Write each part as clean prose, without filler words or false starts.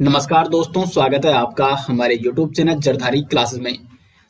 नमस्कार दोस्तों, स्वागत है आपका हमारे YouTube चैनल जरधारी क्लासेस में।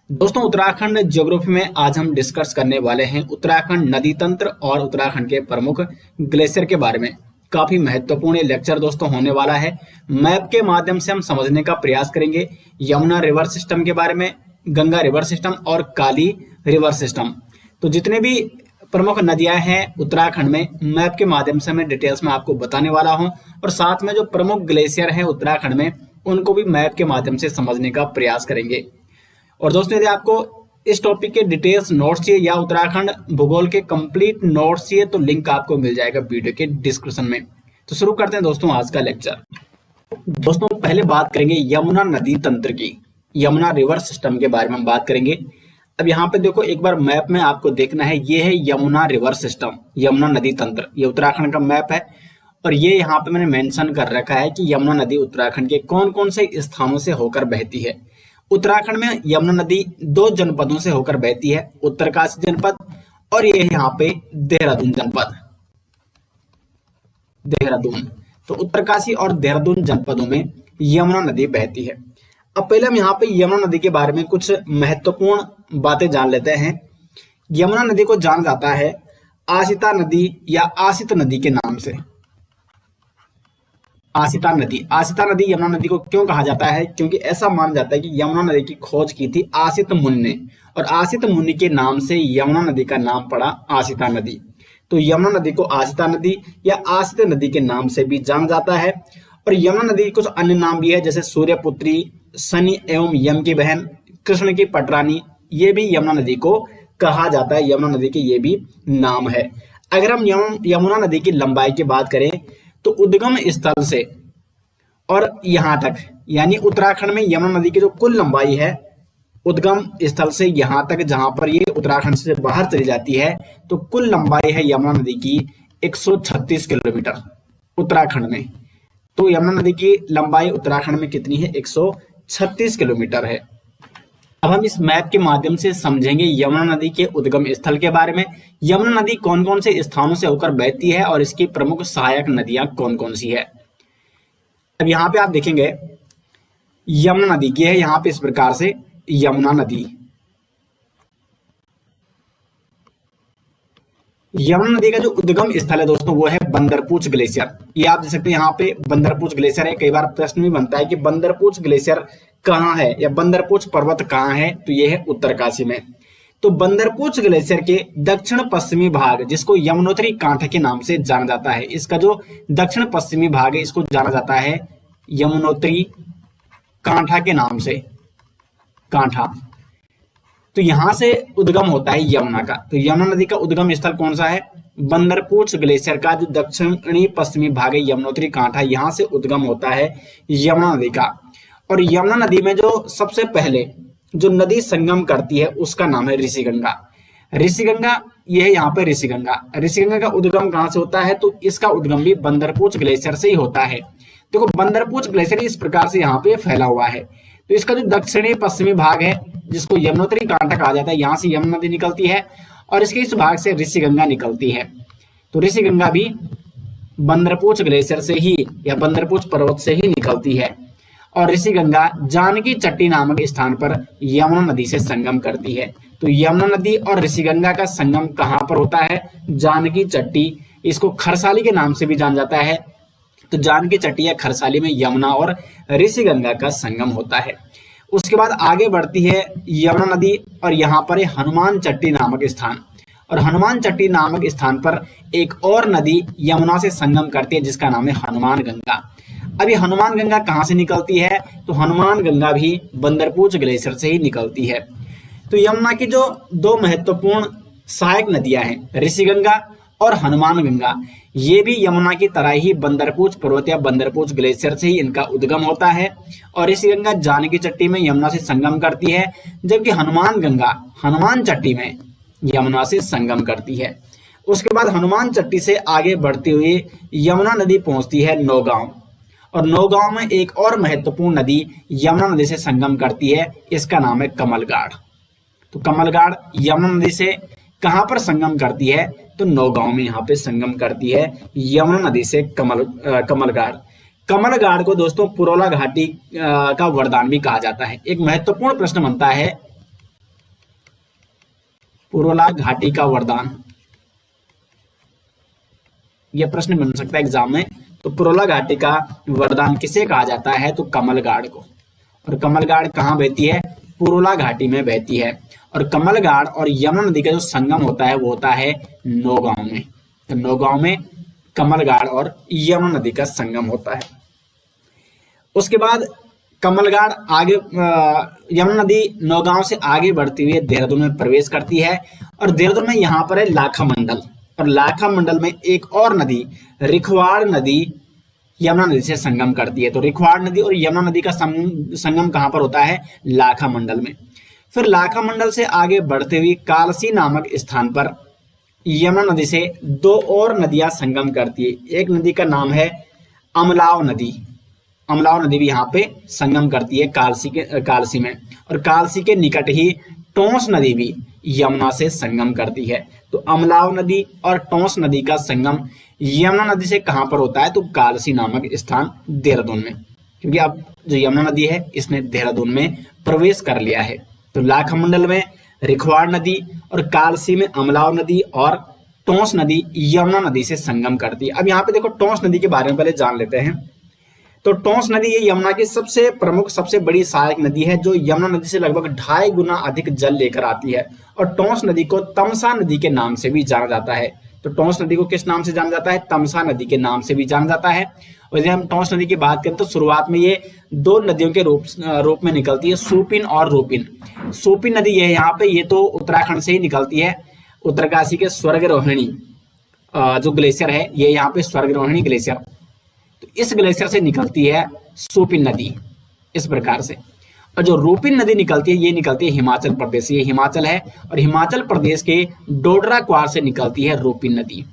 दोस्तों, उत्तराखंड ज्योग्राफी में आज हम डिस्कस करने वाले हैं उत्तराखंड नदी तंत्र और उत्तराखंड के प्रमुख ग्लेशियर के बारे में। काफी महत्वपूर्ण ये लेक्चर दोस्तों होने वाला है। मैप के माध्यम से हम समझने का प्रयास करेंगे यमुना रिवर सिस्टम के बारे में, गंगा रिवर सिस्टम और काली रिवर सिस्टम। तो जितने भी प्रमुख नदियां हैं उत्तराखंड में, मैप के माध्यम से मैं डिटेल्स में आपको बताने वाला हूं और साथ में जो प्रमुख ग्लेशियर हैं उत्तराखंड में उनको भी मैप के माध्यम से समझने का प्रयास करेंगे। और दोस्तों, यदि आपको इस टॉपिक के डिटेल्स नोट्स चाहिए या उत्तराखंड भूगोल के कंप्लीट नोट्स चाहिए तो लिंक आपको मिल जाएगा वीडियो के डिस्क्रिप्शन में। तो शुरू करते हैं दोस्तों आज का लेक्चर। दोस्तों, पहले बात करेंगे यमुना नदी तंत्र की, यमुना रिवर सिस्टम के बारे में हम बात करेंगे। अब यहाँ पे देखो, एक बार मैप में आपको देखना है, ये है यमुना रिवर सिस्टम, यमुना नदी तंत्र। ये उत्तराखंड का मैप है और ये यहाँ पे मैंने मेंशन कर रखा है कि यमुना नदी उत्तराखंड के कौन कौन से स्थानों से होकर बहती है। उत्तराखंड में यमुना नदी 2 जनपदों से होकर बहती है, उत्तरकाशी जनपद और ये यहाँ पे देहरादून जनपद, देहरादून। तो उत्तरकाशी और देहरादून जनपदों में यमुना नदी बहती है। अब पहले हम यहाँ पे यमुना नदी के बारे में कुछ महत्वपूर्ण बातें जान लेते हैं। यमुना नदी को जाना जाता है आसिता नदी या आसित नदी के नाम से। आसिता नदी यमुना नदी को क्यों कहा जाता है? क्योंकि ऐसा माना जाता है कि यमुना नदी की खोज की थी आसित मुनि ने और आसित मुनि के नाम से यमुना नदी का नाम पड़ा आसिता नदी। तो यमुना नदी को आसिता नदी या आसित नदी के नाम से भी जाना जाता है। और यमुना नदी कुछ अन्य नाम भी है, जैसे सूर्यपुत्री, शनि एवं यम की बहन, कृष्ण की पटरानी, ये भी यमुना नदी को कहा जाता है। यमुना नदी के ये भी नाम है। अगर हम यमुना नदी की लंबाई की बात करें तो उद्गम स्थल से और यहां तक, यानी उत्तराखंड में यमुना नदी की जो कुल लंबाई है उद्गम स्थल से यहां तक, जहां पर ये उत्तराखंड से बाहर चली जाती है, तो कुल लंबाई है यमुना नदी की 136 किलोमीटर उत्तराखंड में। तो यमुना नदी की लंबाई उत्तराखंड में कितनी है? 136 किलोमीटर है। अब हम इस मैप के माध्यम से समझेंगे यमुना नदी के उद्गम स्थल के बारे में। यमुना नदी कौन कौन से स्थानों से होकर बहती है और इसकी प्रमुख सहायक नदियां कौन कौन सी है। अब यहाँ पे आप देखेंगे यमुना नदी की है यहाँ पे इस प्रकार से यमुना नदी। यमुना नदी का जो उद्गम स्थल है दोस्तों वो है बंदरपूछ ग्लेशियर। ये आप देख सकते हैं यहाँ पे बंदरपूछ ग्लेशियर है। कई बार प्रश्न भी बनता है कि बंदरपूछ ग्लेशियर कहाँ है या बंदरपूछ पर्वत कहाँ है, तो ये है उत्तरकाशी में। तो बंदरपूछ ग्लेशियर के दक्षिण पश्चिमी भाग, जिसको यमुनोत्री कांठा के नाम से जाना जाता है, इसका जो दक्षिण पश्चिमी भाग है इसको जाना जाता है यमुनोत्री कांठा के नाम से, कांठा। तो यहां से उद्गम होता है यमुना का। तो यमुना नदी का उद्गम स्थल कौन सा है? बंदरपूछ ग्लेशियर का जो दक्षिणी पश्चिमी भाग है यमुनोत्री कांठा, यहां से उद्गम होता है यमुना नदी का। और यमुना नदी में जो सबसे पहले जो नदी संगम करती है उसका नाम है ऋषिगंगा। ऋषिगंगा, ये है यहाँ पे ऋषिगंगा। ऋषिगंगा का उद्गम कहां से होता है? तो इसका उद्गम भी बंदरपूछ ग्लेशियर से ही होता है। देखो, बंदरपूछ ग्लेशियर इस प्रकार से यहाँ पे फैला हुआ है। तो इसका जो दक्षिणी पश्चिमी भाग है जिसको यमुनोत्री कांठा कहा जाता है, यहाँ से यमुना नदी निकलती है और इसके इस भाग से ऋषिगंगा निकलती है। तो ऋषिगंगा भी बंदरपूछ ग्लेशियर से ही या बंदरपूछ पर्वत से ही निकलती है। और ऋषिगंगा जानकी चट्टी नामक स्थान पर यमुना नदी से संगम करती है। तो यमुना नदी और ऋषिगंगा का संगम कहाँ पर होता है? जानकी चट्टी, इसको खरसाली के नाम से भी जाना जाता है। तो जानकी चट्टी या खरसाली में यमुना और ऋषिगंगा का संगम होता है। उसके बाद आगे बढ़ती है यमुना नदी और यहाँ पर है हनुमान चट्टी नामक स्थान। और हनुमान चट्टी नामक स्थान पर एक और नदी यमुना से संगम करती है जिसका नाम है हनुमान गंगा। अब ये हनुमान गंगा कहाँ से निकलती है? तो हनुमान गंगा भी बंदरपूछ ग्लेशियर से ही निकलती है। तो यमुना की जो 2 महत्वपूर्ण सहायक नदियां हैं ऋषिगंगा और हनुमान गंगा, ये भी यमुना की तरह ही बंदरपूछ पर्वत या बंदरपूछ ग्लेशियर से ही इनका उद्गम होता है। और ऋषिगंगा जानकी चट्टी में यमुना से संगम करती है, जबकि हनुमान गंगा हनुमान चट्टी में यमुना से संगम करती है। उसके बाद हनुमान चट्टी से आगे बढ़ती हुई यमुना नदी पहुंचती है नौगांव। और नौगांव में एक और महत्वपूर्ण नदी यमुना नदी से संगम करती है, इसका नाम है कमलगाड़। तो कमलगाड़ यमुना नदी से कहां पर संगम करती है? तो नौगांव में यहाँ पे संगम करती है यमुना नदी से कमलगाड़। कमल गाड़ को दोस्तों पुरोला घाटी का वरदान भी कहा जाता है। एक महत्वपूर्ण प्रश्न बनता है, पुरोला घाटी का वरदान, यह प्रश्न बन सकता है एग्जाम में। तो पुरोला घाटी का वरदान किसे कहा जाता है? तो कमलगाड़ को। और कमलगाड़ कहाँ बहती है? पुरोला घाटी में बहती है। और कमलगाड़ और यमुना नदी का जो संगम होता है वो होता है नौगांव में। तो नौगांव में कमलगाड़ और यमुना नदी का संगम होता है। उसके बाद कमलगाड़ आगे यमुना नदी नौगांव से आगे बढ़ती हुई देहरादून में प्रवेश करती है। और देहरादून में यहाँ पर है लाखा मंडल, और लाखा मंडल में एक और नदी रिखवाड़ नदी यमुना नदी से संगम करती है। तो रिखवाड़ नदी और यमुना नदी का संगम कहाँ पर होता है? लाखा मंडल में। फिर लाखा मंडल से आगे बढ़ते हुए कालसी नामक स्थान पर यमुना नदी से दो और नदियां संगम करती है। एक नदी का नाम है अमलाव नदी, अमलाव नदी भी यहाँ पे संगम करती है कालसी में। और कालसी के निकट ही टोंस नदी भी यमुना से संगम करती है। तो अमलाव नदी और टोंस नदी का संगम यमुना नदी से कहाँ पर होता है? तो कालसी नामक स्थान देहरादून में, क्योंकि अब जो यमुना नदी है इसने देहरादून में प्रवेश कर लिया है। तो लाखा मंडल में रिखवाड़ नदी और कालसी में अमलाव नदी और टोंस नदी यमुना नदी से संगम करती है। अब यहाँ पे देखो टोंस नदी के बारे में पहले जान लेते हैं। तो टोंस नदी ये यमुना की सबसे प्रमुख सबसे बड़ी सहायक नदी है, जो यमुना नदी से लगभग 2.5 गुना अधिक जल लेकर आती है। और टोंस नदी को तमसा नदी के नाम से भी जाना जाता है। तो टोंस नदी को किस नाम से जाना जाता है? तमसा नदी के नाम से भी जाना जाता है। और यदि हम टोंस नदी की बात करें तो शुरुआत में ये दो नदियों के रूप में निकलती है, सूपिन और रूपिन। सूपिन नदी ये यहाँ पे ये तो उत्तराखंड से ही निकलती है। उत्तरकाशी के स्वर्गरोहिणी जो ग्लेशियर है ये यहाँ पे स्वर्गरोहिणी ग्लेशियर, तो इस ग्लेशियर से निकलती है सूपिन नदी इस प्रकार से। और जो रूपिन नदी निकलती है ये निकलती है हिमाचल प्रदेश, ये हिमाचल है और हिमाचल प्रदेश के डोडरा क्वार से निकलती है रूपिन नदी।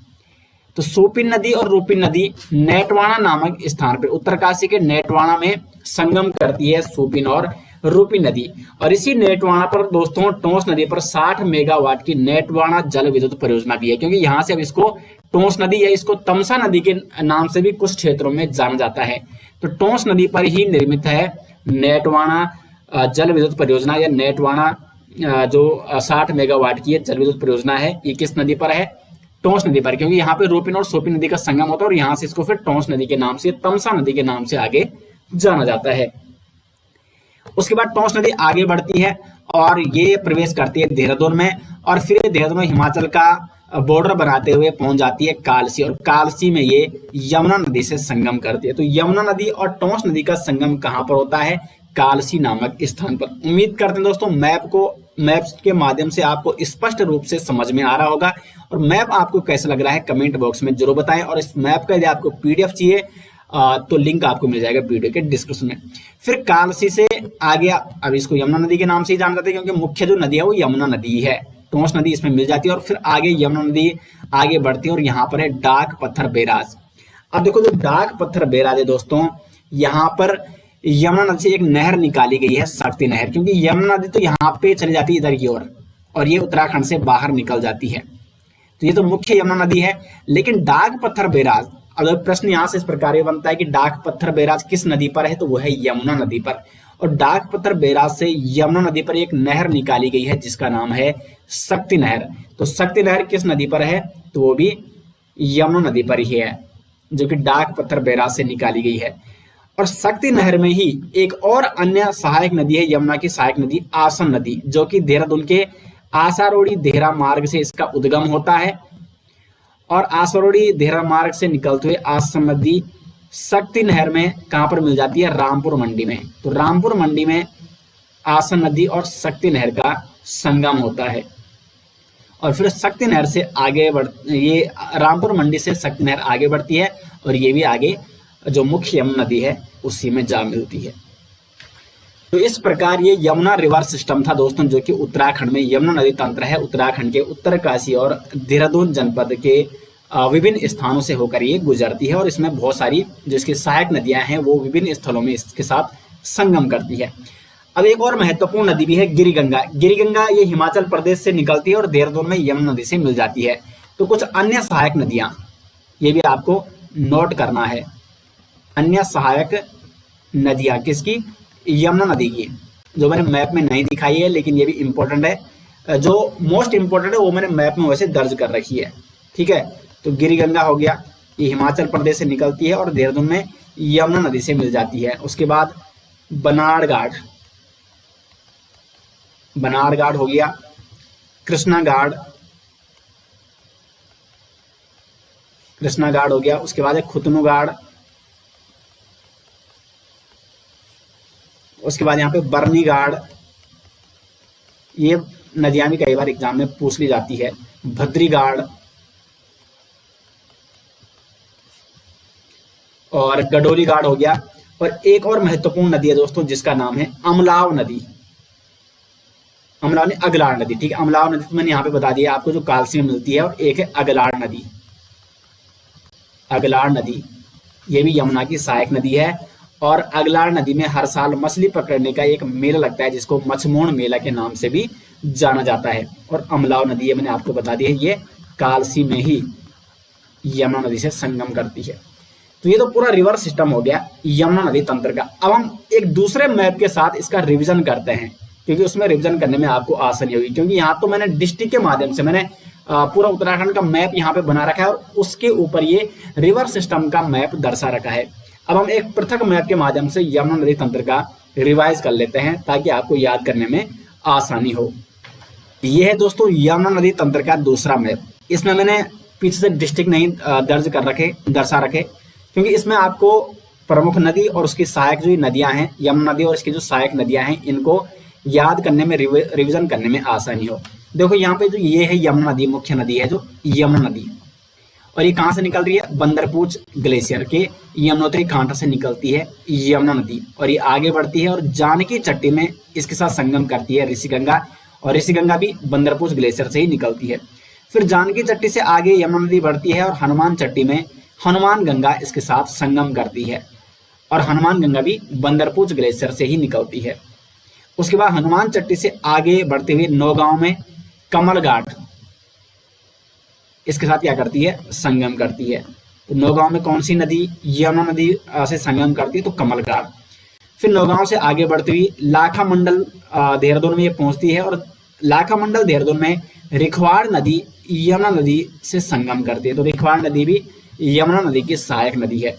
तो सूपिन नदी और रूपिन नदी नेटवाणा नामक स्थान पर उत्तरकाशी के नेटवाणा में संगम करती है सूपिन और रूपिन नदी। और इसी नेटवाणा पर दोस्तों टोंस नदी पर 60 मेगावाट की नेटवाणा जल विद्युत परियोजना भी है, क्योंकि यहाँ से अब इसको टोंस नदी या इसको तमसा नदी के नाम से भी कुछ क्षेत्रों में जाना जाता है। तो टोंस नदी पर ही निर्मित है नेटवाणा जल विद्युत परियोजना या नेटवाणा जो 60 मेगावाट की जल विद्युत परियोजना है। ये किस नदी पर है? टोंस नदी पर, क्योंकि यहाँ पे रूपिन और सूपिन नदी का संगम होता है और यहाँ से इसको फिर टोंस नदी के नाम से तमसा नदी के नाम से आगे जाना जाता है। उसके बाद टोंस नदी आगे बढ़ती है और ये प्रवेश करती है देहरादून में, और फिर देहरादून में हिमाचल का बॉर्डर बनाते हुए पहुंच जाती है कालसी, और कालसी में ये यमुना नदी से संगम करती है। तो यमुना नदी और टोंस नदी का संगम कहाँ पर होता है? कालसी नामक स्थान पर। उम्मीद करते हैं दोस्तों मैप्स के माध्यम से आपको स्पष्ट रूप से समझ में आ रहा होगा। और मैप आपको कैसा लग रहा है कमेंट बॉक्स में जरूर बताएं। और इस मैप का यदि आपको पीडीएफ चाहिए तो लिंक आपको मिल जाएगा वीडियो के डिस्क्रिप्शन में। फिर कालसी से आगे अब इसको यमुना नदी के नाम से ही जाना जाता है, क्योंकि मुख्य जो नदी है वो यमुना नदी है। टोंस नदी इसमें मिल जाती है और फिर आगे यमुना नदी आगे बढ़ती है और यहाँ पर है डाक पत्थर बैराज। अब देखो जो डाक पत्थर बैराज है दोस्तों, यहाँ पर यमुना नदी से एक नहर निकाली गई है, शक्ति नहर, क्योंकि यमुना नदी तो यहाँ पे चली जाती है इधर की ओर और ये उत्तराखंड से बाहर निकल जाती है। तो ये तो मुख्य यमुना नदी है। लेकिन डाक पत्थर बैराज, अगर प्रश्न यहाँ से इस प्रकार बनता है कि डाक पत्थर बैराज किस नदी पर है, तो वो है यमुना नदी पर। और डाक पत्थर बैराज से यमुना नदी पर एक नहर निकाली गई है जिसका नाम है शक्ति नहर। तो शक्ति नहर किस नदी पर है? तो वो भी यमुना नदी पर ही है, जो कि डाक पत्थर बैराज से निकाली गई है। और शक्ति नहर में ही एक और अन्य सहायक नदी है, यमुना की सहायक नदी आसन नदी, जो कि देहरादून के आसारोड़ी देहरा मार्ग से इसका उद्गम होता है। और आसारोड़ी देहरा मार्ग से निकलते हुए आसन नदी शक्ति नहर में कहाँ पर मिल जाती है? रामपुर मंडी में। तो रामपुर मंडी में आसन नदी और शक्ति नहर का संगम होता है। और फिर शक्ति नहर से आगे ये रामपुर मंडी से शक्ति नहर आगे बढ़ती है और ये भी आगे जो मुख्य यमुना नदी है उसी में जा मिलती है। तो इस प्रकार ये यमुना रिवर सिस्टम था दोस्तों, जो कि उत्तराखंड में यमुना नदी तंत्र है। उत्तराखंड के उत्तरकाशी और देहरादून जनपद के विभिन्न स्थानों से होकर ये गुजरती है और इसमें बहुत सारी जो इसकी सहायक नदियां हैं वो विभिन्न स्थलों में इसके साथ संगम करती है। अब एक और महत्वपूर्ण नदी भी है गिरिगंगा। गिरिगंगा ये हिमाचल प्रदेश से निकलती है और देहरादून में यमुना नदी से मिल जाती है। तो कुछ अन्य सहायक नदियां ये भी आपको नोट करना है। अन्य सहायक नदियां किसकी? यमुना नदी की, जो मैंने मैप में नहीं दिखाई है लेकिन ये भी इंपॉर्टेंट है, जो मोस्ट इंपॉर्टेंट है वो मैंने मैप में वैसे दर्ज कर रखी है। ठीक है, तो गिरी गंगा हो गया, ये हिमाचल प्रदेश से निकलती है और देहरादून में यमुना नदी से मिल जाती है। उसके बाद बनाड़ घाट, बनाड़ घाट हो गया, कृष्णा घाट, कृष्णा घाट हो गया। उसके बाद है खुतनू घाट, उसके बाद यहाँ पे बरनी घाट, ये नदियां भी कई बार एग्जाम में पूछ ली जाती है। भद्री घाट और गडोली घाट हो गया। और एक और महत्वपूर्ण नदी है दोस्तों जिसका नाम है अमलाव नदी, अमलाव ने अगलाड़ नदी। ठीक है, अमलाव नदी तो मैंने यहाँ पे बता दिया आपको, जो कालसी में मिलती है। और एक है अगलाड़ नदी, अगलाड़ नदी ये भी यमुना की सहायक नदी है। और अगलाड़ नदी में हर साल मछली पकड़ने का एक मेला लगता है जिसको मछमोड़ मेला के नाम से भी जाना जाता है। और अमलाव नदी ये मैंने आपको बता दी है, ये कालसी में ही यमुना नदी से संगम करती है। तो ये तो पूरा रिवर सिस्टम हो गया यमुना नदी तंत्र का। अब हम एक दूसरे मैप के साथ इसका रिवीजन करते हैं, क्योंकि उसमें रिवीजन करने में आपको आसानी होगी। क्योंकि यहाँ तो मैंने डिस्ट्रिक्ट के माध्यम से मैंने पूरा उत्तराखंड का मैप यहाँ पे बना रखा है और उसके ऊपर ये रिवर सिस्टम का मैप दर्शा रखा है। अब हम एक पृथक मैप के माध्यम से यमुना नदी तंत्र का रिवाइज कर लेते हैं ताकि आपको याद करने में आसानी हो। यह है दोस्तों यमुना नदी तंत्र का दूसरा मैप। इसमें मैंने पीछे से डिस्ट्रिक्ट नहीं दर्ज कर रखे, दर्शा रखे, क्योंकि इसमें आपको प्रमुख नदी और उसकी सहायक जो नदियां हैं, यमुना नदी और इसकी जो सहायक नदियां हैं, इनको याद करने में, रिवीजन करने में आसानी हो। देखो यहाँ पे जो ये है यमुना नदी, मुख्य नदी है जो यमुना नदी, और ये कहाँ से निकल रही है? बंदरपूछ ग्लेशियर के यमुनोत्री कांठा से निकलती है यमुना नदी। और ये आगे बढ़ती है और जानकी चट्टी में इसके साथ संगम करती है ऋषिगंगा, और ऋषिगंगा भी बंदरपूछ ग्लेशियर से ही निकलती है। फिर जानकी चट्टी से आगे यमुना नदी बढ़ती है और हनुमान चट्टी में हनुमान गंगा इसके साथ संगम करती है, और हनुमान गंगा भी बंदरपूछ ग्लेशियर से ही निकलती है। उसके बाद हनुमान चट्टी से आगे बढ़ते हुए नौगांव में कमल घाट इसके साथ क्या करती है? संगम करती है। तो नौगांव में कौन सी नदी यमुना नदी से संगम करती है? तो कमल घाट। फिर नौगांव से आगे बढ़ती हुई लाखा मंडल देहरादून में ये पहुंचती है, और लाखा मंडल देहरादून में रिखवाड़ नदी यमुना नदी से संगम करती है। तो रिखवाड़ नदी भी यमुना नदी की सहायक नदी है।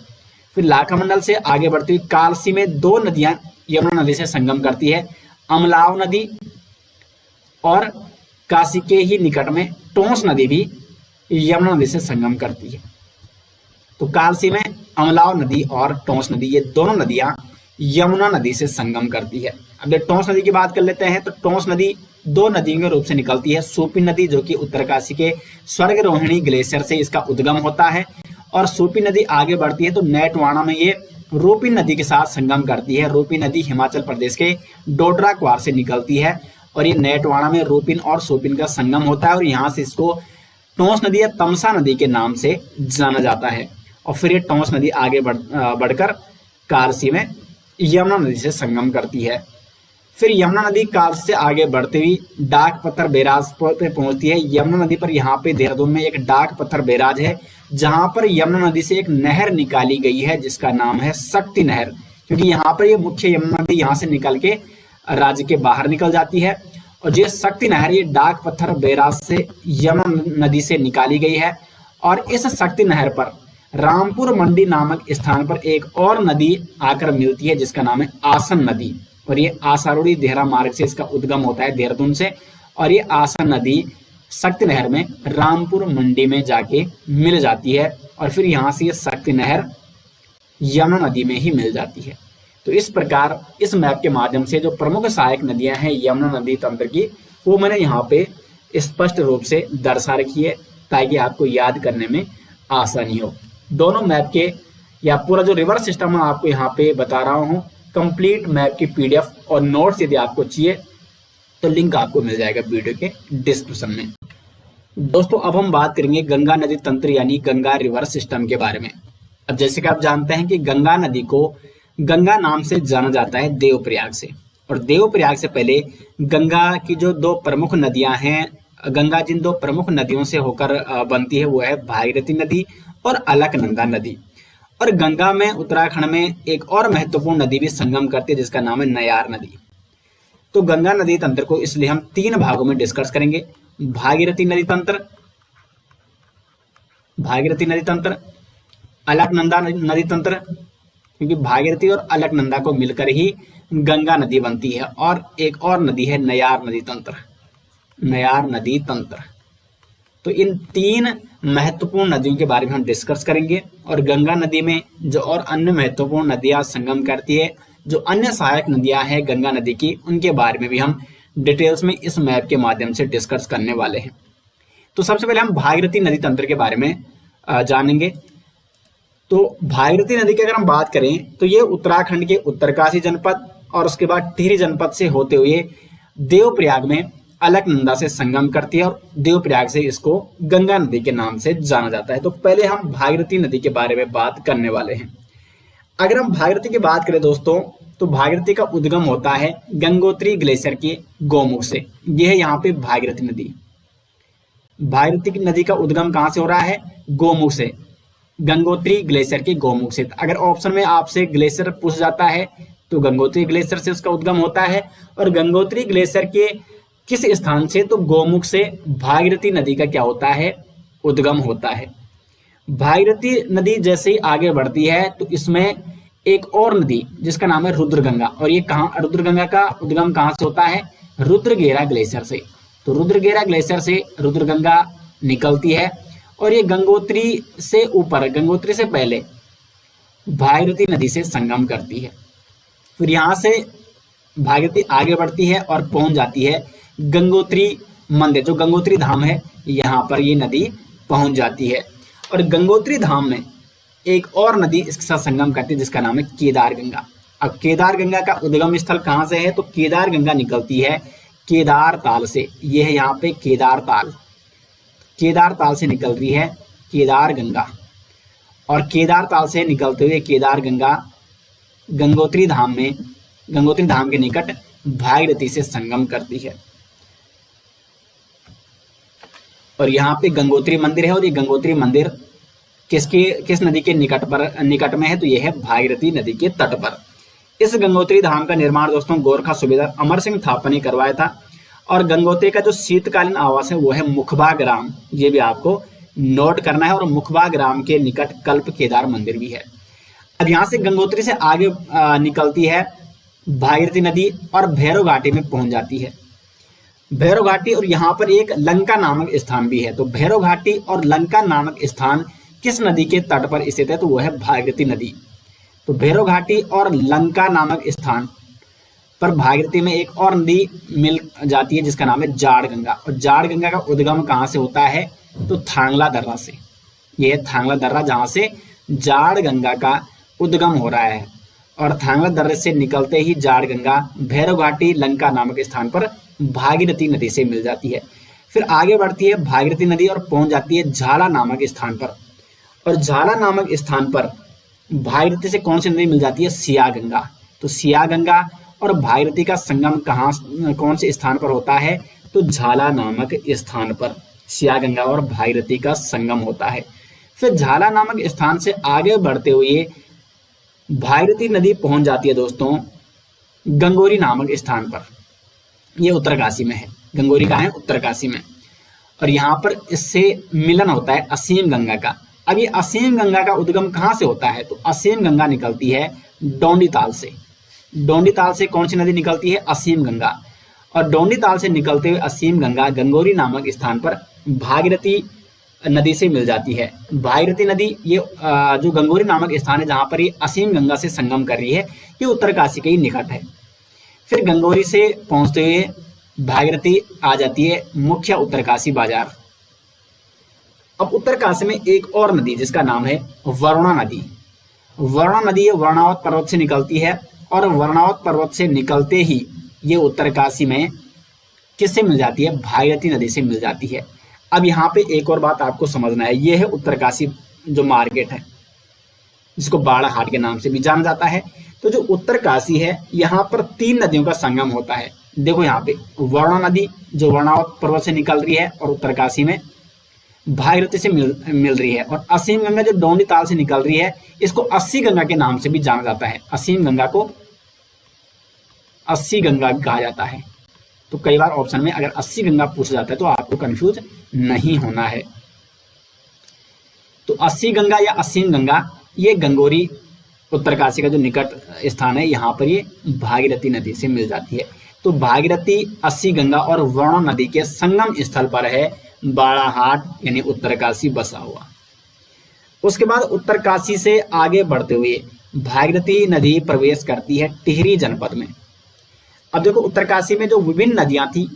फिर लाखा मंडल से आगे बढ़ती हुई कालसी में दो नदियां यमुना नदी से संगम करती है, अमलाव नदी और काशी के ही निकट में टोंस नदी भी यमुना नदी से संगम करती है। तो कालसी में अमलाव नदी और टोंस नदी, ये दोनों नदियां यमुना नदी से संगम करती है। अब जब टोंस नदी की बात कर लेते हैं, तो टोंस नदी दो नदियों के रूप से निकलती है। सूपी नदी जो कि उत्तरकाशी के स्वर्ग रोहिणी ग्लेशियर से इसका उद्गम होता है, और सूपी नदी आगे बढ़ती है तो नेटवाणा में ये रूपी नदी के साथ संगम करती है। रूपी नदी हिमाचल प्रदेश के डोडरा क्वार से निकलती है, और ये नेटवाणा में रूपिन और सूपिन का संगम होता है, और यहाँ से इसको टोंस नदी या तमसा नदी के नाम से जाना जाता है। और फिर ये टोंस नदी आगे बढ़कर कालसी में यमुना नदी से संगम करती है। फिर यमुना नदी कालसी से आगे बढ़ते हुई डाक पत्थर बैराज पे पहुंचती है। यमुना नदी पर यहाँ पे देहरादून में एक डाक पत्थर बैराज है, जहां पर यमुना नदी से एक नहर निकाली गई है जिसका नाम है शक्ति नहर, क्योंकि यहाँ पर ये मुख्य यमुना नदी यहाँ से निकल के राज्य के बाहर निकल जाती है। और ये शक्ति नहर ये डाक पत्थर बैराज से यमुना नदी से निकाली गई है। और इस शक्ति नहर पर रामपुर मंडी नामक स्थान पर एक और नदी आकर मिलती है जिसका नाम है आसन नदी, और ये आसारूढ़ी देहरा मार्ग से इसका उद्गम होता है देहरादून से। और ये आसन नदी शक्ति नहर में रामपुर मंडी में जाके मिल जाती है, और फिर यहाँ से ये शक्ति नहर यमुना नदी में ही मिल जाती है। तो इस प्रकार इस मैप के माध्यम से जो प्रमुख सहायक नदियां हैं यमुना नदी तंत्र की, वो मैंने यहाँ पे स्पष्ट रूप से दर्शा रखी है ताकि आपको याद करने में आसानी हो। दोनों मैप के या पूरा जो रिवर सिस्टम मैं आपको यहाँ पे बता रहा हूँ, कंप्लीट मैप की पीडीएफ और नोट्स यदि आपको चाहिए तो लिंक आपको मिल जाएगा वीडियो के डिस्क्रिप्शन में। दोस्तों अब हम बात करेंगे गंगा नदी तंत्र यानी गंगा रिवर सिस्टम के बारे में। अब जैसे कि आप जानते हैं कि गंगा नदी को गंगा नाम से जाना जाता है देवप्रयाग से, और देवप्रयाग से पहले गंगा की जो दो प्रमुख नदियां हैं, गंगा जिन दो प्रमुख नदियों से होकर बनती है वो है भागीरथी नदी और अलकनंदा नदी। और गंगा में उत्तराखंड में एक और महत्वपूर्ण नदी भी संगम करती है जिसका नाम है नयार नदी। तो गंगा नदी तंत्र को इसलिए हम 3 भागों में डिस्कस करेंगे। भागीरथी नदी तंत्र, भागीरथी नदी तंत्र, अलकनंदा नदी तंत्र, क्योंकि भागीरथी और अलकनंदा को मिलकर ही गंगा नदी बनती है, और एक और नदी है नयार नदी तंत्र, नयार नदी तंत्र। तो इन 3 महत्वपूर्ण नदियों के बारे में हम डिस्कस करेंगे, और गंगा नदी में जो और अन्य महत्वपूर्ण नदियां संगम करती है, जो अन्य सहायक नदियां हैं गंगा नदी की, उनके बारे में भी हम डिटेल्स में इस मैप के माध्यम से डिस्कस करने वाले हैं। तो सबसे पहले हम भागीरथी नदी तंत्र के बारे में जानेंगे। तो भागीरथी नदी की अगर हम बात करें तो ये उत्तराखंड के उत्तरकाशी जनपद और उसके बाद टिहरी जनपद से होते हुए देवप्रयाग में अलकनंदा से संगम करती है, और देवप्रयाग से इसको गंगा नदी के नाम से जाना जाता है। तो पहले हम भागीरथी नदी के बारे में बात करने वाले हैं। अगर हम भागीरथी की बात करें दोस्तों, तो भागीरथी का उद्गम होता है गंगोत्री ग्लेशियर के गौमुख से। यह है यहाँ पे भागीरथी नदी। भागीरथी नदी का उद्गम कहाँ से हो रहा है? गोमुख से, गंगोत्री ग्लेशियर के गोमुख से। अगर ऑप्शन में आपसे ग्लेशियर पूछ जाता है तो गंगोत्री ग्लेशियर से उसका उद्गम होता है, और गंगोत्री ग्लेशियर के किस स्थान से? तो गोमुख से भागीरथी नदी का क्या होता है? उद्गम होता है। भागीरथी नदी जैसे ही आगे बढ़ती है तो इसमें एक और नदी जिसका नाम है रुद्रगंगा, और ये कहाँ, रुद्रगंगा का उद्गम कहाँ से होता है? रुद्रगेरा ग्लेशियर से। तो रुद्रगेरा ग्लेशियर से रुद्रगंगा निकलती है, और ये गंगोत्री से ऊपर, गंगोत्री से पहले भागीरथी नदी से संगम करती है। फिर यहाँ से भागीरथी आगे बढ़ती है और पहुंच जाती है गंगोत्री मंदिर, जो गंगोत्री धाम है, यहाँ पर ये नदी पहुंच जाती है। और गंगोत्री धाम में एक और नदी इसके साथ संगम करती है जिसका नाम है केदार गंगा। अब केदार गंगा का उद्गम स्थल कहाँ से है? तो केदार गंगा निकलती है केदार ताल से। यह है यहाँ पे केदार ताल, केदार ताल से निकल रही है केदार गंगा, और केदार ताल से निकलते हुए केदार गंगा गंगोत्री धाम में, गंगोत्री धाम के निकट भागीरथी से संगम करती है। और यहाँ पे गंगोत्री मंदिर है, और ये गंगोत्री मंदिर किस नदी के निकट में है? तो यह है भागीरथी नदी के तट पर। इस गंगोत्री धाम का निर्माण दोस्तों गोरखा सूबेदार अमर सिंह थापा ने करवाया था, और गंगोत्री का जो शीतकालीन आवास है वो है मुखबा ग्राम, ये भी आपको नोट करना है। और मुखबा ग्राम के निकट कल्प केदार मंदिर भी है। अब यहाँ से गंगोत्री से आगे निकलती है भागीरथी नदी और भैरव घाटी में पहुंच जाती है। भैरव घाटी और यहाँ पर एक लंका नामक स्थान भी है। तो भैरव घाटी और लंका नामक स्थान किस नदी के तट पर स्थित है? तो वह है भागीरथी नदी। तो भैरव घाटी और लंका नामक स्थान पर भागीरथी में एक और नदी मिल जाती है जिसका नाम है जाड़ गंगा। और जाड़ गंगा का उद्गम कहाँ से होता है? तो थांगला दर्रा से। यह है थांगला दर्रा जहाँ से जाड़ गंगा का उद्गम हो रहा है, और थांगला दर्रे से निकलते ही जाड़ गंगा भैरव घाटी लंका नामक स्थान पर भागीरथी नदी से मिल जाती है। फिर आगे बढ़ती है भागीरथी नदी और पहुंच जाती है झाला नामक स्थान पर, और झाला नामक स्थान पर भागीरथी से कौन सी नदी मिल जाती है? सिया गंगा। तो सिया गंगा और भागीरथी का संगम कौन से स्थान पर होता है? तो झाला नामक स्थान पर सिया गंगा और भागीरथी का संगम होता है। फिर झाला नामक स्थान से आगे बढ़ते हुए भागीरथी नदी पहुंच जाती है दोस्तों गंगोरी नामक स्थान पर। यह उत्तरकाशी में है। गंगोरी कहाँ है? उत्तरकाशी में। और यहाँ पर इससे मिलन होता है असीम गंगा का। अब ये असीम गंगा का उद्गम कहाँ से होता है? तो असीम गंगा निकलती है डोंडी ताल से। डोंडी ताल से कौन सी नदी निकलती है? असीम गंगा। और डोंडी ताल से निकलते हुए असीम गंगा गंगोरी नामक स्थान पर भागीरथी नदी से मिल जाती है। भागीरथी नदी ये जो गंगोरी नामक स्थान है जहाँ पर ये असीम गंगा से संगम कर रही है, ये उत्तरकाशी के ही निकट है। फिर गंगोरी से पहुंचते हुए भागीरथी आ जाती है मुख्य उत्तरकाशी बाजार। अब उत्तरकाशी में एक और नदी जिसका नाम है वरुणा नदी। वरुणा नदी ये वर्णावत पर्वत से निकलती है, और वर्णावत पर्वत से निकलते ही ये उत्तरकाशी में किससे मिल जाती है? भागीरथी नदी से मिल जाती है। अब यहाँ पे एक और बात आपको समझना है, ये है उत्तरकाशी जो मार्केट है जिसको बाड़ा हाट के नाम से भी जाना जाता है। तो जो उत्तरकाशी है यहाँ पर 3 नदियों का संगम होता है। देखो यहाँ पे वरुणा नदी जो वर्णावत पर्वत से निकल रही है और उत्तरकाशी में, भागीरथी से मिल रही है। और असीम गंगा जो डोंडी ताल से निकल रही है, इसको अस्सी गंगा के नाम से भी जाना जाता है। असीम गंगा को अस्सी गंगा कहा जाता है। तो कई बार ऑप्शन में अगर अस्सी गंगा पूछा जाता है तो आपको कंफ्यूज नहीं होना है। तो अस्सी गंगा या असीम गंगा ये गंगोरी उत्तरकाशी का जो निकट स्थान है, यहाँ पर ये भागीरथी नदी से मिल जाती है। तो भागीरथी, अस्सी गंगा और वरुणा नदी के संगम स्थल पर है बाड़ाहाट यानी उत्तरकाशी बसा हुआ। उसके बाद उत्तरकाशी से आगे बढ़ते हुए भागीरथी नदी प्रवेश करती है टिहरी जनपद में। अब देखो उत्तरकाशी में जो विभिन्न नदियां थी,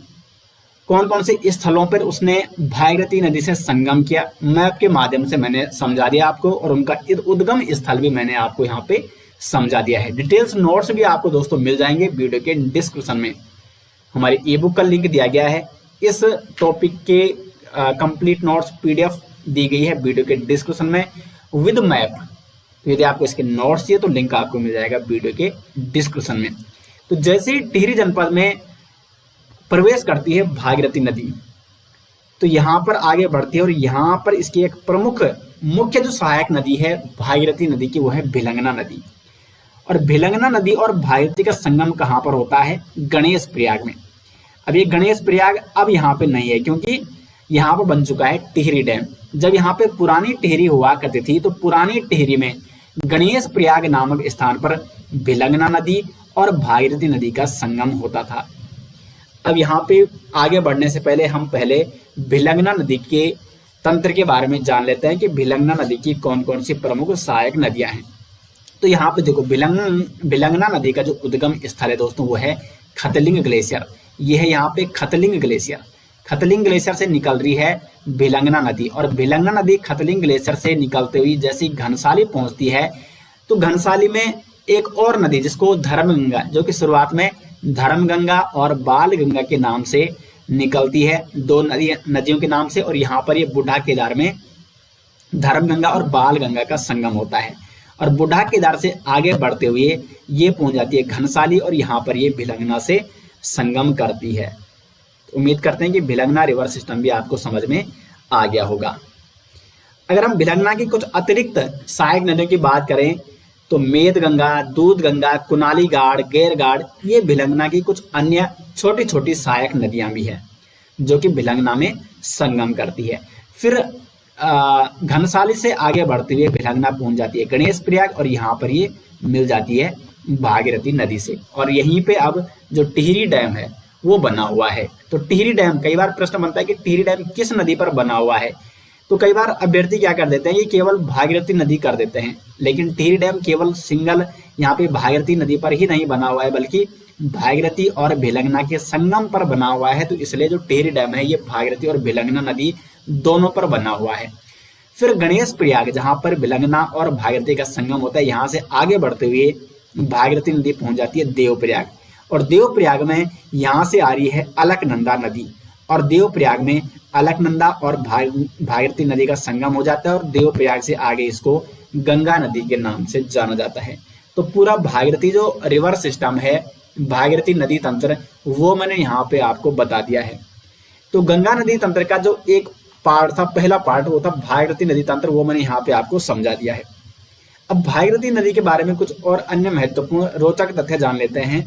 कौन कौन से स्थलों पर उसने भागीरथी नदी से संगम किया, मैप के माध्यम से मैंने समझा दिया आपको, और उनका उद्गम स्थल भी मैंने आपको यहाँ पे समझा दिया है। डिटेल्स नोट्स भी आपको दोस्तों मिल जाएंगे वीडियो के डिस्क्रिप्शन में। हमारी ई बुक का लिंक दिया गया है। इस टॉपिक के कंप्लीट नोट्स पीडीएफ दी गई है वीडियो के डिस्क्रिप्शन में विद मैप। तो यदि आपको इसके नोट्स चाहिए तो लिंक आपको मिल जाएगा वीडियो के डिस्क्रिप्शन में। तो जैसे ही टिहरी जनपद में प्रवेश करती है भागीरथी नदी, तो यहाँ पर आगे बढ़ती है और यहाँ पर इसकी एक प्रमुख मुख्य जो सहायक नदी है भागीरथी नदी की, वो है भिलंगना नदी। और भिलंगना नदी और भागीरथी का संगम कहाँ पर होता है? गणेश प्रयाग में। अब ये गणेश प्रयाग अब यहाँ पे नहीं है, क्योंकि यहाँ पर बन चुका है टिहरी डैम। जब यहाँ पे पुरानी टिहरी हुआ करती थी, तो पुरानी टिहरी में गणेश प्रयाग नामक स्थान पर भिलंगना नदी और भागीरथी नदी का संगम होता था। अब यहाँ पे आगे बढ़ने से पहले हम पहले भिलंगना नदी के तंत्र के बारे में जान लेते हैं कि भिलंगना नदी की कौन कौन सी प्रमुख सहायक नदियां हैं। तो यहाँ पे देखो भिलंगना नदी का जो उद्गम स्थल है दोस्तों, वो है खतलिंग ग्लेशियर। ये है यहाँ पे खतलिंग ग्लेशियर। खतलिंग ग्लेशियर से निकल रही है भिलंगना नदी, और भिलंगना नदी खतलिंग ग्लेशियर से निकलते हुई जैसी घनसाली पहुंचती है, तो घनसाली में एक और नदी जिसको धर्मगंगा, जो कि शुरुआत में धर्मगंगा और बाल गंगा के नाम से निकलती है, दो नदियों के नाम से। और यहाँ पर ये बूढ़ा केदार में धर्मगंगा और बाल गंगा का संगम होता है। और बूढ़ा केदार से आगे बढ़ते हुए ये पहुंच जाती है घनसाली, और यहाँ पर ये भिलंगना से संगम करती है। तो उम्मीद करते हैं कि भिलंगना रिवर सिस्टम भी आपको समझ में आ गया होगा। अगर हम भिलंगना की कुछ अतिरिक्त सहायक नदियों की बात करें तो मेद गंगा, दूध गंगा, कुनाली गाड़, गैर गाड़, ये भिलंगना की कुछ अन्य छोटी छोटी सहायक नदियां भी हैं जो कि भिलंगना में संगम करती है। फिर घनसाली से आगे बढ़ते हुए भिलंगना पहुंच जाती है गणेश प्रयाग, और यहाँ पर ये मिल जाती है भागीरथी नदी से। और यहीं पे अब जो टिहरी डैम है वो बना हुआ है। तो टिहरी डैम, कई बार प्रश्न बनता है कि टिहरी डैम किस नदी पर बना हुआ है, तो कई बार अभ्यर्थी क्या कर देते हैं, ये केवल भागीरथी नदी कर देते हैं। लेकिन टिहरी डैम केवल सिंगल यहाँ पे भागीरथी नदी पर ही नहीं बना हुआ है, बल्कि भागीरथी और भिलंगना के संगम पर बना हुआ है। तो इसलिए जो टिहरी डैम है ये भागीरथी और भिलंगना नदी दोनों पर बना हुआ है। फिर गणेश प्रयाग, जहाँ पर भिलंगना और भागीरथी का संगम होता है, यहाँ से आगे बढ़ते हुए भागीरथी नदी पहुंच जाती है देवप्रयाग। और देवप्रयाग में यहाँ से आ रही है अलकनंदा नदी, और देवप्रयाग में अलकनंदा और भागीरथी नदी का संगम हो जाता है, और देवप्रयाग से आगे इसको गंगा नदी के नाम से जाना जाता है। तो पूरा भागीरथी जो रिवर सिस्टम है, भागीरथी नदी तंत्र, वो मैंने यहाँ पे आपको बता दिया है। तो गंगा नदी तंत्र का जो एक पार्ट था, पहला पार्ट, वो था भागीरथी नदी तंत्र, वो मैंने यहाँ पे आपको समझा दिया है। अब भागीरथी नदी के बारे में कुछ और अन्य महत्वपूर्ण रोचक तथ्य जान लेते हैं।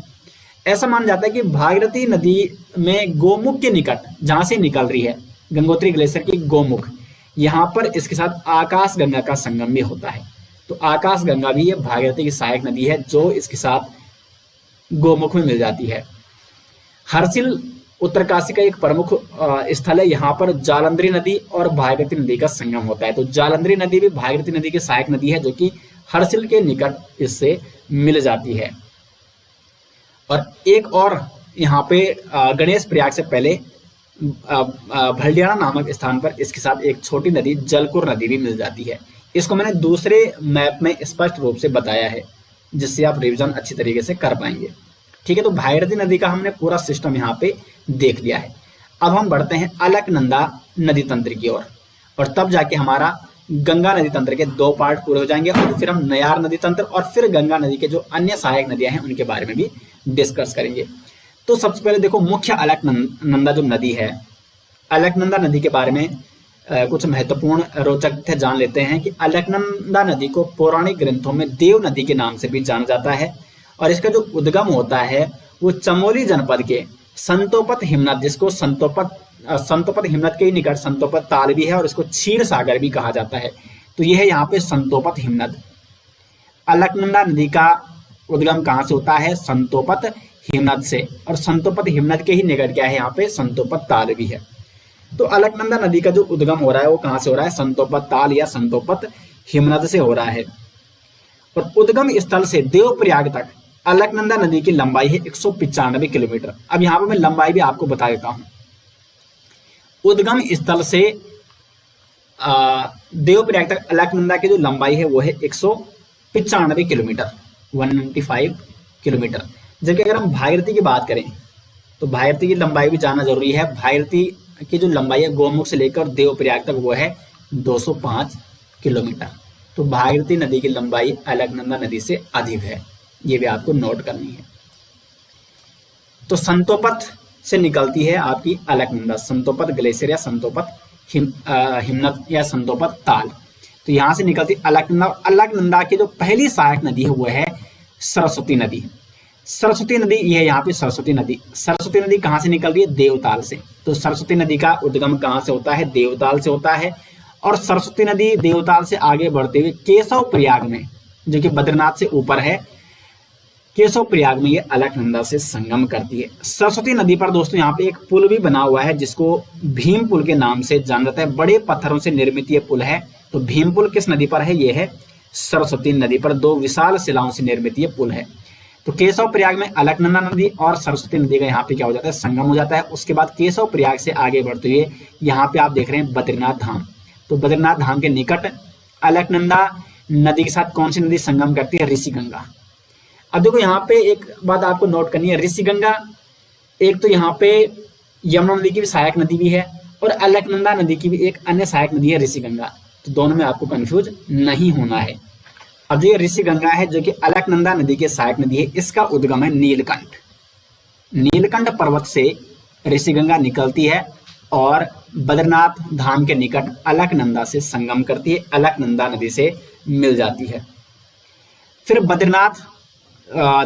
ऐसा माना जाता है कि भागीरथी नदी में गोमुख के निकट जहां से निकल रही है गंगोत्री ग्लेशियर की गोमुख, यहाँ पर इसके साथ आकाश गंगा का संगम भी होता है। तो आकाश गंगा भी ये भागीरथी की सहायक नदी है जो इसके साथ गोमुख में मिल जाती है। हर्षिल उत्तरकाशी का एक प्रमुख स्थल है, यहाँ पर जालंधरी नदी और भागीरथी नदी का संगम होता है। तो जालंधरी नदी भी भागीरथी नदी की सहायक नदी है जो कि हर्षिल के निकट इससे मिल जाती है। और एक और यहाँ पे गणेश प्रयाग से पहले भलडियाना नामक स्थान पर इसके साथ एक छोटी नदी जलकुर नदी भी मिल जाती है। इसको मैंने दूसरे मैप में स्पष्ट रूप से बताया है, जिससे आप रिवीजन अच्छी तरीके से कर पाएंगे। ठीक है, तो भागीरथी नदी का हमने पूरा सिस्टम यहाँ पे देख लिया है। अब हम बढ़ते हैं अलकनंदा नदी तंत्र की ओर, और तब जाके हमारा गंगा नदी तंत्र के दो पार्ट पूरे हो जाएंगे, और फिर हम नयार नदी तंत्र और फिर गंगा नदी के जो अन्य सहायक नदियां हैं उनके बारे में भी डिस्कस करेंगे। तो सबसे पहले देखो मुख्य अलकनंदा जो नदी है, अलकनंदा नदी के बारे में कुछ महत्वपूर्ण रोचक तथ्य जान लेते हैं कि अलकनंदा नदी को पौराणिक ग्रंथों में देव नदी के नाम से भी जाना जाता है और इसका जो उद्गम होता है वो चमोली जनपद के संतोपत हिमनद, जिसको संतोपत हिमनद के ही निकट संतोपत ताल भी है और इसको क्षीर सागर भी कहा जाता है। तो यह है यहाँ पे संतोपत हिमनद। अलकनंदा नदी का उद्गम कहाँ से होता है? संतोपत हिमनद से, और संतोपत हिमनद के ही निकट क्या है यहाँ पे? संतोपत ताल भी है। तो अलकनंदा नदी का जो उद्गम हो रहा है वो कहाँ से हो रहा है? संतोपत ताल या संतोपत हिमनद से हो रहा है। और उद्गम स्थल से देवप्रयाग तक अलकनंदा नदी की लंबाई है 195 किलोमीटर। अब यहाँ पे मैं लंबाई भी आपको बता देता हूँ। उद्गम स्थल से देवप्रयाग तक अलकनंदा की जो लंबाई है वो है 195 किलोमीटर, 195 किलोमीटर। जबकि अगर हम भागीरथी की बात करें तो भागीरथी की लंबाई भी जानना जरूरी है। भागीरथी की जो लंबाई है गौमुख से लेकर देवप्रयाग तक वो है 205 किलोमीटर। तो भागीरथी नदी की लंबाई अलकनंदा नदी से अधिक है, ये भी आपको नोट करनी है। तो संतोपत से निकलती है आपकी अलकनंदा, संतोपत ग्लेशियर या संतोपत हिमनद या संतोपत ताल। तो यहाँ से निकलती अलकनंदा। अलकनंदा की जो पहली सहायक नदी है वो है सरस्वती नदी। सरस्वती नदी, ये है यहाँ पे सरस्वती नदी। सरस्वती नदी कहाँ से निकल रही है? देवताल से। तो सरस्वती नदी का उद्गम कहाँ से होता है? देवताल से होता है। और सरस्वती नदी देवताल से आगे बढ़ते हुए केशव प्रयाग में, जो कि बद्रीनाथ से ऊपर है, केशव प्रयाग में ये अलकनंदा से संगम करती है। सरस्वती नदी पर दोस्तों यहाँ पे एक पुल भी बना हुआ है जिसको भीम पुल के नाम से जाना जाता है। बड़े पत्थरों से निर्मित ये पुल है। तो भीम पुल किस नदी पर है? ये है सरस्वती नदी पर, दो विशाल शिलाओं से निर्मित ये पुल है। तो केशव प्रयाग में अलकनंदा नदी और सरस्वती नदी का यहाँ पे क्या हो जाता है? संगम हो जाता है। उसके बाद केशव प्रयाग से आगे बढ़ते हुए यहाँ पे आप देख रहे हैं बद्रीनाथ धाम। तो बद्रीनाथ धाम के निकट अलकनंदा नदी के साथ कौन सी नदी संगम करती है? ऋषिगंगा। अब देखो यहाँ पे एक बात आपको नोट करनी है, ऋषिगंगा एक तो यहाँ पे यमुना नदी की भी सहायक नदी भी है और अलकनंदा नदी की भी एक अन्य सहायक नदी है ऋषिगंगा। तो दोनों में आपको कंफ्यूज नहीं होना है। अब जो ये ऋषिगंगा है जो कि अलकनंदा नदी की सहायक नदी है, इसका उद्गम है नीलकंठ। नीलकंठ पर्वत से ऋषिगंगा निकलती है और बद्रीनाथ धाम के निकट अलकनंदा से संगम करती है, अलकनंदा नदी से मिल जाती है। फिर बद्रीनाथ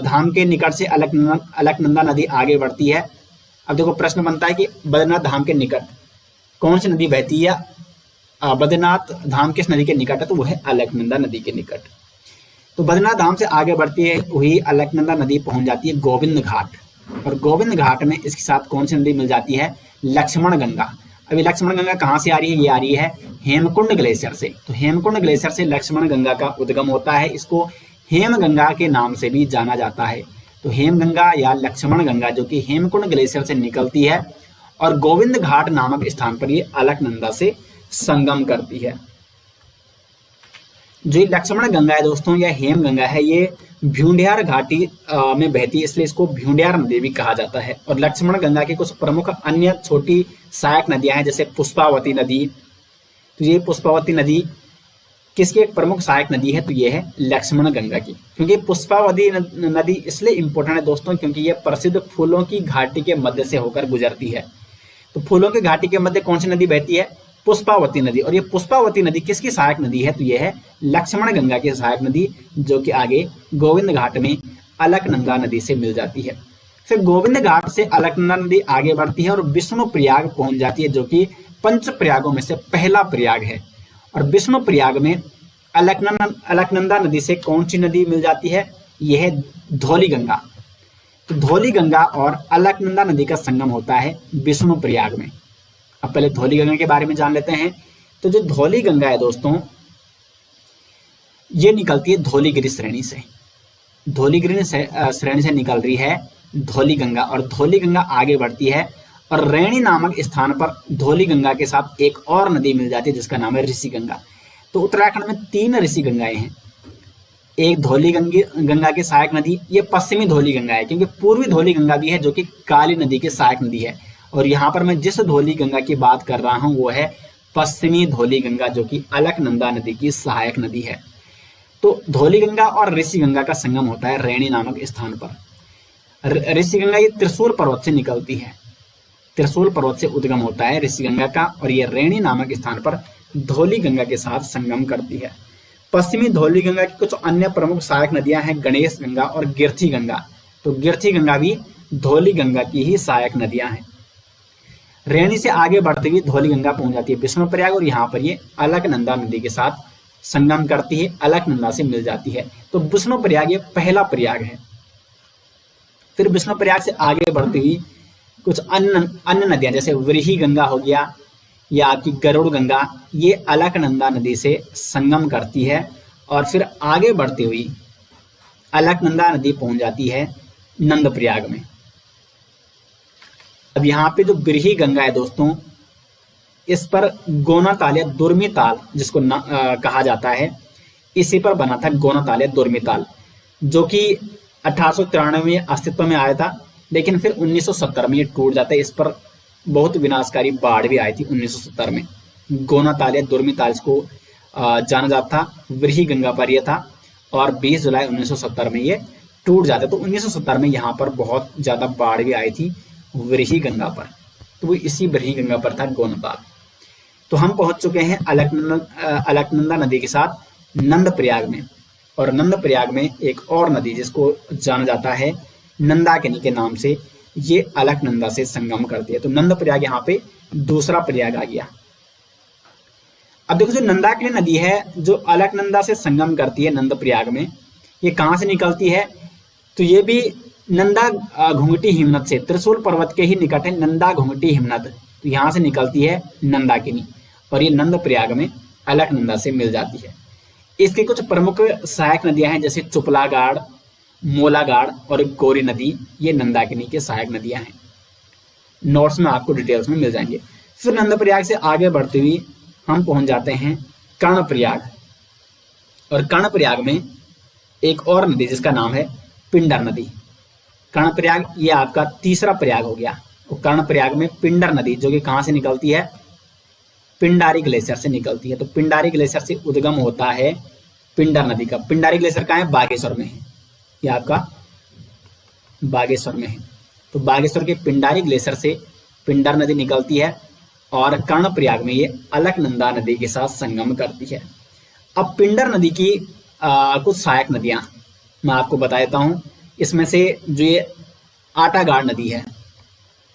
धाम के निकट से अलकनंदा नदी आगे बढ़ती है। अब देखो प्रश्न बनता है कि बद्रीनाथ धाम के निकट कौन सी नदी बहती है? बद्रीनाथ धाम किस नदी के निकट है? तो वो है अलकनंदा नदी के निकट। तो बद्रीनाथ धाम से आगे बढ़ती है हुई अलकनंदा नदी पहुंच जाती है गोविंद घाट, और गोविंद घाट में इसके साथ कौन सी नदी मिल जाती है? लक्ष्मण गंगा। अभी लक्ष्मण गंगा कहाँ से आ रही है? ये आ रही है हेमकुंड ग्लेशियर से। तो हेमकुंड ग्लेशियर से लक्ष्मण गंगा का उद्गम होता है। इसको हेम गंगा के नाम से भी जाना जाता है। तो हेम गंगा या लक्ष्मण गंगा जो कि हेमकुंड ग्लेशियर से निकलती है और गोविंद घाट नामक स्थान पर ये अलकनंदा से संगम करती है। जो लक्ष्मण गंगा है दोस्तों या हेम गंगा है, ये भ्यूंडियार घाटी में बहती है, इसलिए इसको भ्यूंडियार नदी भी कहा जाता है। और लक्ष्मण गंगा की कुछ प्रमुख अन्य छोटी सहायक नदियां हैं जैसे पुष्पावती नदी। तो ये पुष्पावती नदी किसकी एक प्रमुख सहायक नदी है? तो ये है लक्ष्मण गंगा की। क्योंकि पुष्पावती नदी इसलिए इंपॉर्टेंट है दोस्तों क्योंकि ये प्रसिद्ध फूलों की घाटी के मध्य से होकर गुजरती है। तो फूलों की घाटी के मध्य कौन सी नदी बहती है? पुष्पावती नदी। और ये पुष्पावती नदी किसकी सहायक नदी है? तो ये है लक्ष्मण गंगा की सहायक नदी जो कि आगे गोविंद घाट में अलकनंदा नदी से मिल जाती है। फिर गोविंद घाट से अलकनंदा नदी आगे बढ़ती है और विष्णु प्रयाग पहुंच जाती है जो कि पंच प्रयागों में से पहला प्रयाग है। और विष्णु प्रयाग में अलकनंदा नदी से कौन सी नदी मिल जाती है? यह है धौली गंगा। तो धौली गंगा और अलकनंदा नदी का संगम होता है विष्णु प्रयाग में। अब पहले धौली गंगा के बारे में जान लेते हैं। तो जो धौली गंगा है दोस्तों, ये निकलती है धौलीगिरी श्रेणी से। धौलीगिरी श्रेणी से निकल रही है धौली गंगा, और धौली गंगा आगे बढ़ती है और रैणी नामक स्थान पर धौली गंगा के साथ एक और नदी मिल जाती है जिसका नाम है ऋषिगंगा। तो उत्तराखंड में 3 ऋषि गंगाएं हैं। एक धौली गंगा की सहायक नदी, ये पश्चिमी धौली गंगा है क्योंकि पूर्वी धौली गंगा भी है जो कि काली नदी की सहायक नदी है। और यहाँ पर मैं जिस धौली गंगा की बात कर रहा हूँ वो है पश्चिमी धौली गंगा जो कि अलकनंदा नदी की सहायक नदी है। तो धौली गंगा और ऋषि गंगा का संगम होता है रैणी नामक स्थान पर। ऋषि गंगा ये त्रिशूल पर्वत से निकलती है। त्रिशूल पर्वत से उद्गम होता है ऋषिगंगा का, और ये रेणी नामक स्थान पर धौली गंगा के साथ संगम करती है। पश्चिमी धौली गंगा की कुछ अन्य प्रमुख सहायक नदियां हैं गणेश गंगा और गिरथी गंगा। तो गिरथी गंगा भी धौली गंगा की ही सहायक नदियां हैं। रेणी से आगे बढ़ते हुए धौली गंगा पहुंच जाती है विष्णुप्रयाग, और यहाँ पर ये अलकनंदा नदी के साथ संगम करती है, अलकनंदा से मिल जाती है। तो विष्णुप्रयाग ये पहला प्रयाग है। फिर विष्णुप्रयाग से आगे बढ़ती हुई कुछ अन्य नदियां जैसे व्रीहि गंगा हो गया या आपकी गरुड़ गंगा, ये अलकनंदा नदी से संगम करती है, और फिर आगे बढ़ती हुई अलकनंदा नदी पहुंच जाती है नंदप्रयाग में। अब यहाँ पे जो व्रीहि गंगा है दोस्तों, इस पर गोना ताल या दुर्मी ताल जिसको कहा जाता है, इसी पर बना था गोना ताल या दुर्मी ताल, जो कि 1893 में अस्तित्व में आया था, लेकिन फिर 1970 में ये टूट जाता है। इस पर बहुत विनाशकारी बाढ़ भी आई थी 1970 में। गोना ताल या दुर्मी ताल इसको जाना जाता था, व्रीहि गंगा पर यह था, और 20 जुलाई 1970 में ये टूट जाता है। तो 1970 में यहाँ पर बहुत ज्यादा बाढ़ भी आई थी व्रीहि गंगा पर, तो वो इसी व्रीहि गंगा पर था गोना ताल। तो हम पहुंच चुके हैं अलकनंदा नदी के साथ नंदप्रयाग में, और नंदप्रयाग में एक और नदी जिसको जाना जाता है नंदाकिनी के नाम से, ये अलकनंदा से संगम करती है। तो नंदप्रयाग यहाँ पे दूसरा प्रयाग आ गया। अब देखो, जो नंदाकिनी नदी है जो अलकनंदा से संगम करती है नंदप्रयाग में, ये कहाँ से निकलती है? तो ये भी नंदा घुंघटी हिमनद से, त्रिशूल पर्वत के ही निकट है नंदा घुंघटी हिमनद, तो यहाँ से निकलती है नंदाकिनी, और ये नंदप्रयाग में अलकनंदा से मिल जाती है। इसके कुछ प्रमुख सहायक नदियां हैं जैसे चुपलागाड़, मोलागाड़ और गौरी नदी, ये नंदाकिनी के सहायक नदियां हैं। नोट्स में आपको डिटेल्स में मिल जाएंगे। फिर नंदप्रयाग से आगे बढ़ते हुए हम पहुंच जाते हैं कर्णप्रयाग, और कर्णप्रयाग में एक और नदी जिसका नाम है पिंडर नदी। कर्णप्रयाग ये आपका तीसरा प्रयाग हो गया। और कर्णप्रयाग में पिंडर नदी जो कि कहाँ से निकलती है? पिंडारी ग्लेशियर से निकलती है। तो पिंडारी ग्लेशियर से उद्गम होता है पिंडर नदी का। पिंडारी ग्लेशियर कहाँ है? बागेश्वर में है, ये आपका बागेश्वर में है। तो बागेश्वर के पिंडारी ग्लेशियर से पिंडर नदी निकलती है, और कर्णप्रयाग में ये अलकनंदा नदी के साथ संगम करती है। अब पिंडर नदी की कुछ सहायक नदियां मैं आपको बता देता हूँ। इसमें से जो ये आटागाड़ नदी है,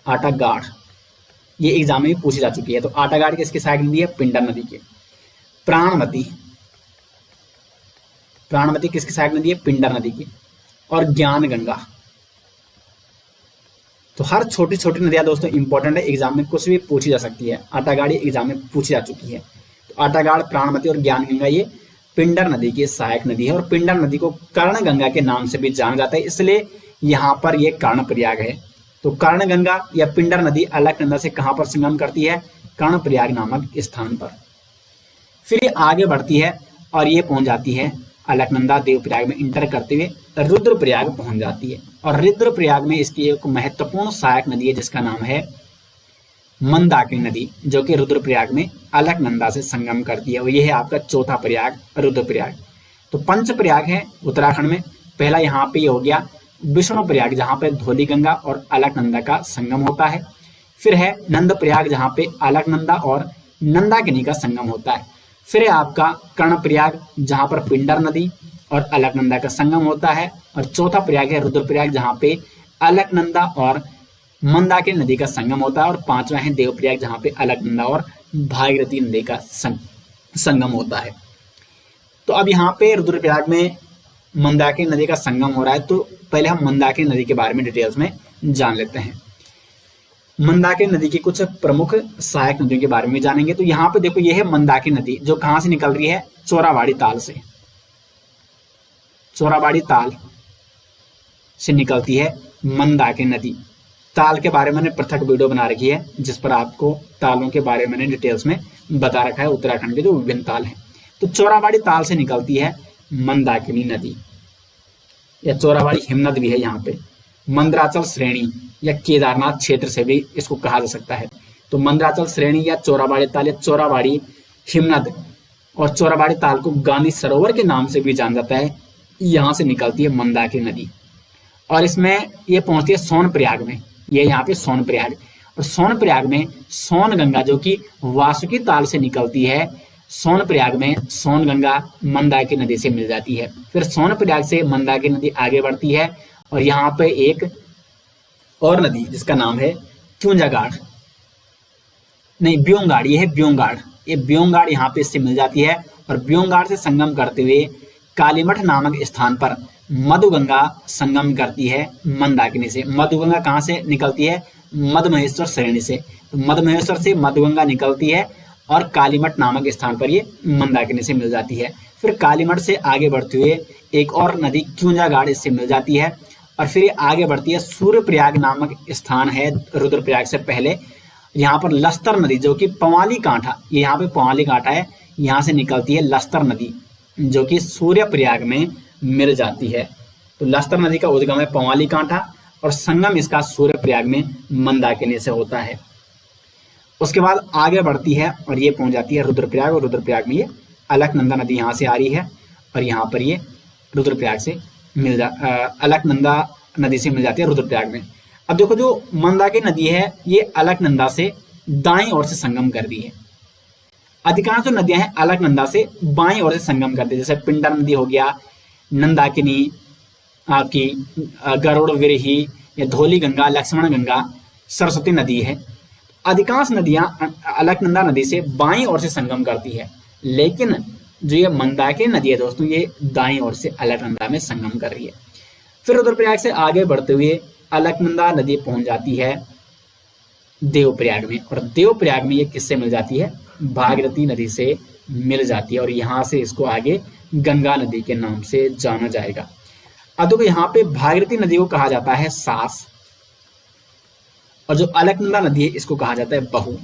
आटागाड़, ये एग्जाम में भी पूछी जा चुकी है। तो आटागाड़ किसकी सहायक नदी है? पिंडर नदी की। प्राणमती, प्राणमती किसकी सहायक नदी है? पिंडर नदी की। और ज्ञान गंगा। तो हर छोटी छोटी नदियां दोस्तों इंपॉर्टेंट है, एग्जाम में कुछ भी पूछी जा सकती है। आटागाड़ एग्जाम में पूछी जा चुकी है। तो आटागाड़, प्राणमती और ज्ञान गंगा ये पिंडर नदी की सहायक नदी है, और पिंडर नदी को कर्ण गंगा के नाम से भी जाना जाता है, इसलिए यहाँ पर ये कर्णप्रयाग है। तो कर्ण गंगा या पिंडर नदी अलकनंदा से कहाँ पर संगम करती है? कर्णप्रयाग नामक स्थान पर। फिर ये आगे बढ़ती है और ये पहुंच जाती है अलकनंदा देवप्रयाग में इंटर करते हुए रुद्रप्रयाग पहुंच जाती है। और रुद्रप्रयाग में इसकी एक महत्वपूर्ण सहायक नदी है जिसका नाम है मंदाकिनी नदी, जो कि रुद्रप्रयाग में अलकनंदा से संगम करती है। और यह है आपका चौथा प्रयाग रुद्रप्रयाग। तो पंच प्रयाग है उत्तराखंड में। पहला यहाँ पे ये हो गया विष्णुप्रयाग, जहाँ पे धौली गंगा और अलकनंदा का संगम होता है। फिर है नंदप्रयाग, जहाँ पे अलकनंदा और नंदाकिनी का संगम होता है। फिर है आपका कर्णप्रयाग, जहाँ पर पिंडर नदी और अलकनंदा का संगम होता है। और चौथा प्रयाग है रुद्रप्रयाग, जहाँ पे अलकनंदा और मंदाकिनी नदी का संगम होता है। और पांचवा है देवप्रयाग, जहाँ पे अलकनंदा और भागीरथी नदी का संगम होता है। तो अब यहाँ पे रुद्रप्रयाग में मंदाकिनी नदी का संगम हो रहा है। तो पहले हम मंदाकिनी नदी के बारे में डिटेल्स में जान लेते हैं। मंदाकिनी नदी की कुछ प्रमुख सहायक नदियों के बारे में जानेंगे। तो यहाँ पे देखो, यह है मंदाकिनी नदी, जो कहाँ से निकल रही है? चोराबाड़ी ताल से। चोराबाड़ी ताल से निकलती है मंदाकिनी नदी। ताल के बारे में मैंने पृथक वीडियो बना रखी है, जिस पर आपको तालों के बारे में मैंने डिटेल्स में बता रखा है, उत्तराखंड के जो विभिन्न ताल हैं। तो चोराबाड़ी ताल से निकलती है मंदाकिनी नदी, या चोराबाड़ी हिमनद भी है यहाँ पे। मंदराचल श्रेणी या केदारनाथ क्षेत्र से भी इसको कहा जा सकता है। तो मंदराचल श्रेणी या चोराबाड़ी ताल या चोराबाड़ी हिमनद, और चोराबाड़ी ताल को गांधी सरोवर के नाम से भी जाना जाता है, यहाँ से निकलती है मंदाकिनी नदी। और इसमें ये पहुंचती है सोनप्रयाग में, ये यहाँ पे सोनप्रयाग। और सोनप्रयाग में सोनगंगा जो कि वासुकी ताल से निकलती है, सोनप्रयाग में सोनगंगा मंदाकिनी नदी से मिल जाती है। फिर सोनप्रयाग से मंदाकिनी नदी आगे बढ़ती है और यहाँ पे एक और नदी जिसका नाम है क्यूंजागाड़, नहीं ब्योंगाड़, ये है ब्योंगाड़, ये ब्योंगाड़ यहाँ पे इससे मिल जाती है और ब्योंगाड़ से संगम करते हुए कालीमठ नामक स्थान पर मधुगंगा संगम करती है मंदाकिनी से। मधुगंगा कहाँ से निकलती है? मधमहेश्वर श्रेणी से। तो मधमहेश्वर से मधुगंगा निकलती है और कालीमठ नामक स्थान पर ये मंदाकिनी से मिल जाती है। फिर कालीमठ से आगे बढ़ते हुए एक और नदी क्यूंजागाड़ इससे मिल जाती है और फिर ये आगे बढ़ती है सूर्यप्रयाग नामक स्थान है रुद्रप्रयाग से पहले। यहाँ पर लस्तर नदी जो कि पंवाली कांठा, ये यहाँ पे पंवाली कांठा है, यहाँ से निकलती है लस्तर नदी जो कि सूर्यप्रयाग में मिल जाती है। तो लस्तर नदी का उद्गम है पंवाली कांठा और संगम इसका सूर्यप्रयाग में मंदाकिनी से होता है। उसके बाद आगे बढ़ती है और ये पहुंच जाती है रुद्रप्रयाग और रुद्रप्रयाग में ये अलकनंदा नदी यहाँ से आ रही है और यहाँ पर ये रुद्रप्रयाग से अलकनंदा नदी से मिल जाती है रुद्रप्रयाग में। अब देखो जो मंदाकिनी नदी है ये अलकनंदा से दाईं ओर से संगम कर रही है। अधिकांश जो नदियां हैं अलकनंदा से बाईं ओर से संगम करती है, जैसे पिंडर नदी हो गया, नंदाकिनी, आपकी गरुड़ विरही या धौली गंगा, लक्ष्मण गंगा, सरस्वती नदी है। अधिकांश नदियां अलकनंदा नदी से बाईं ओर से संगम करती है, लेकिन जो ये मंदाकिनी नदी है दोस्तों ये दाईं ओर से अलकनंदा में संगम कर रही है। फिर रुद्रप्रयाग से आगे बढ़ते हुए अलकनंदा नदी पहुंच जाती है देवप्रयाग में और देवप्रयाग में ये किससे मिल जाती है? भागीरथी नदी से मिल जाती है और यहाँ से इसको आगे गंगा नदी के नाम से जाना जाएगा। अब देखो यहाँ पे भागीरथी नदी को कहा जाता है सास और जो अलकनंदा नदी है इसको कहा जाता है बहू।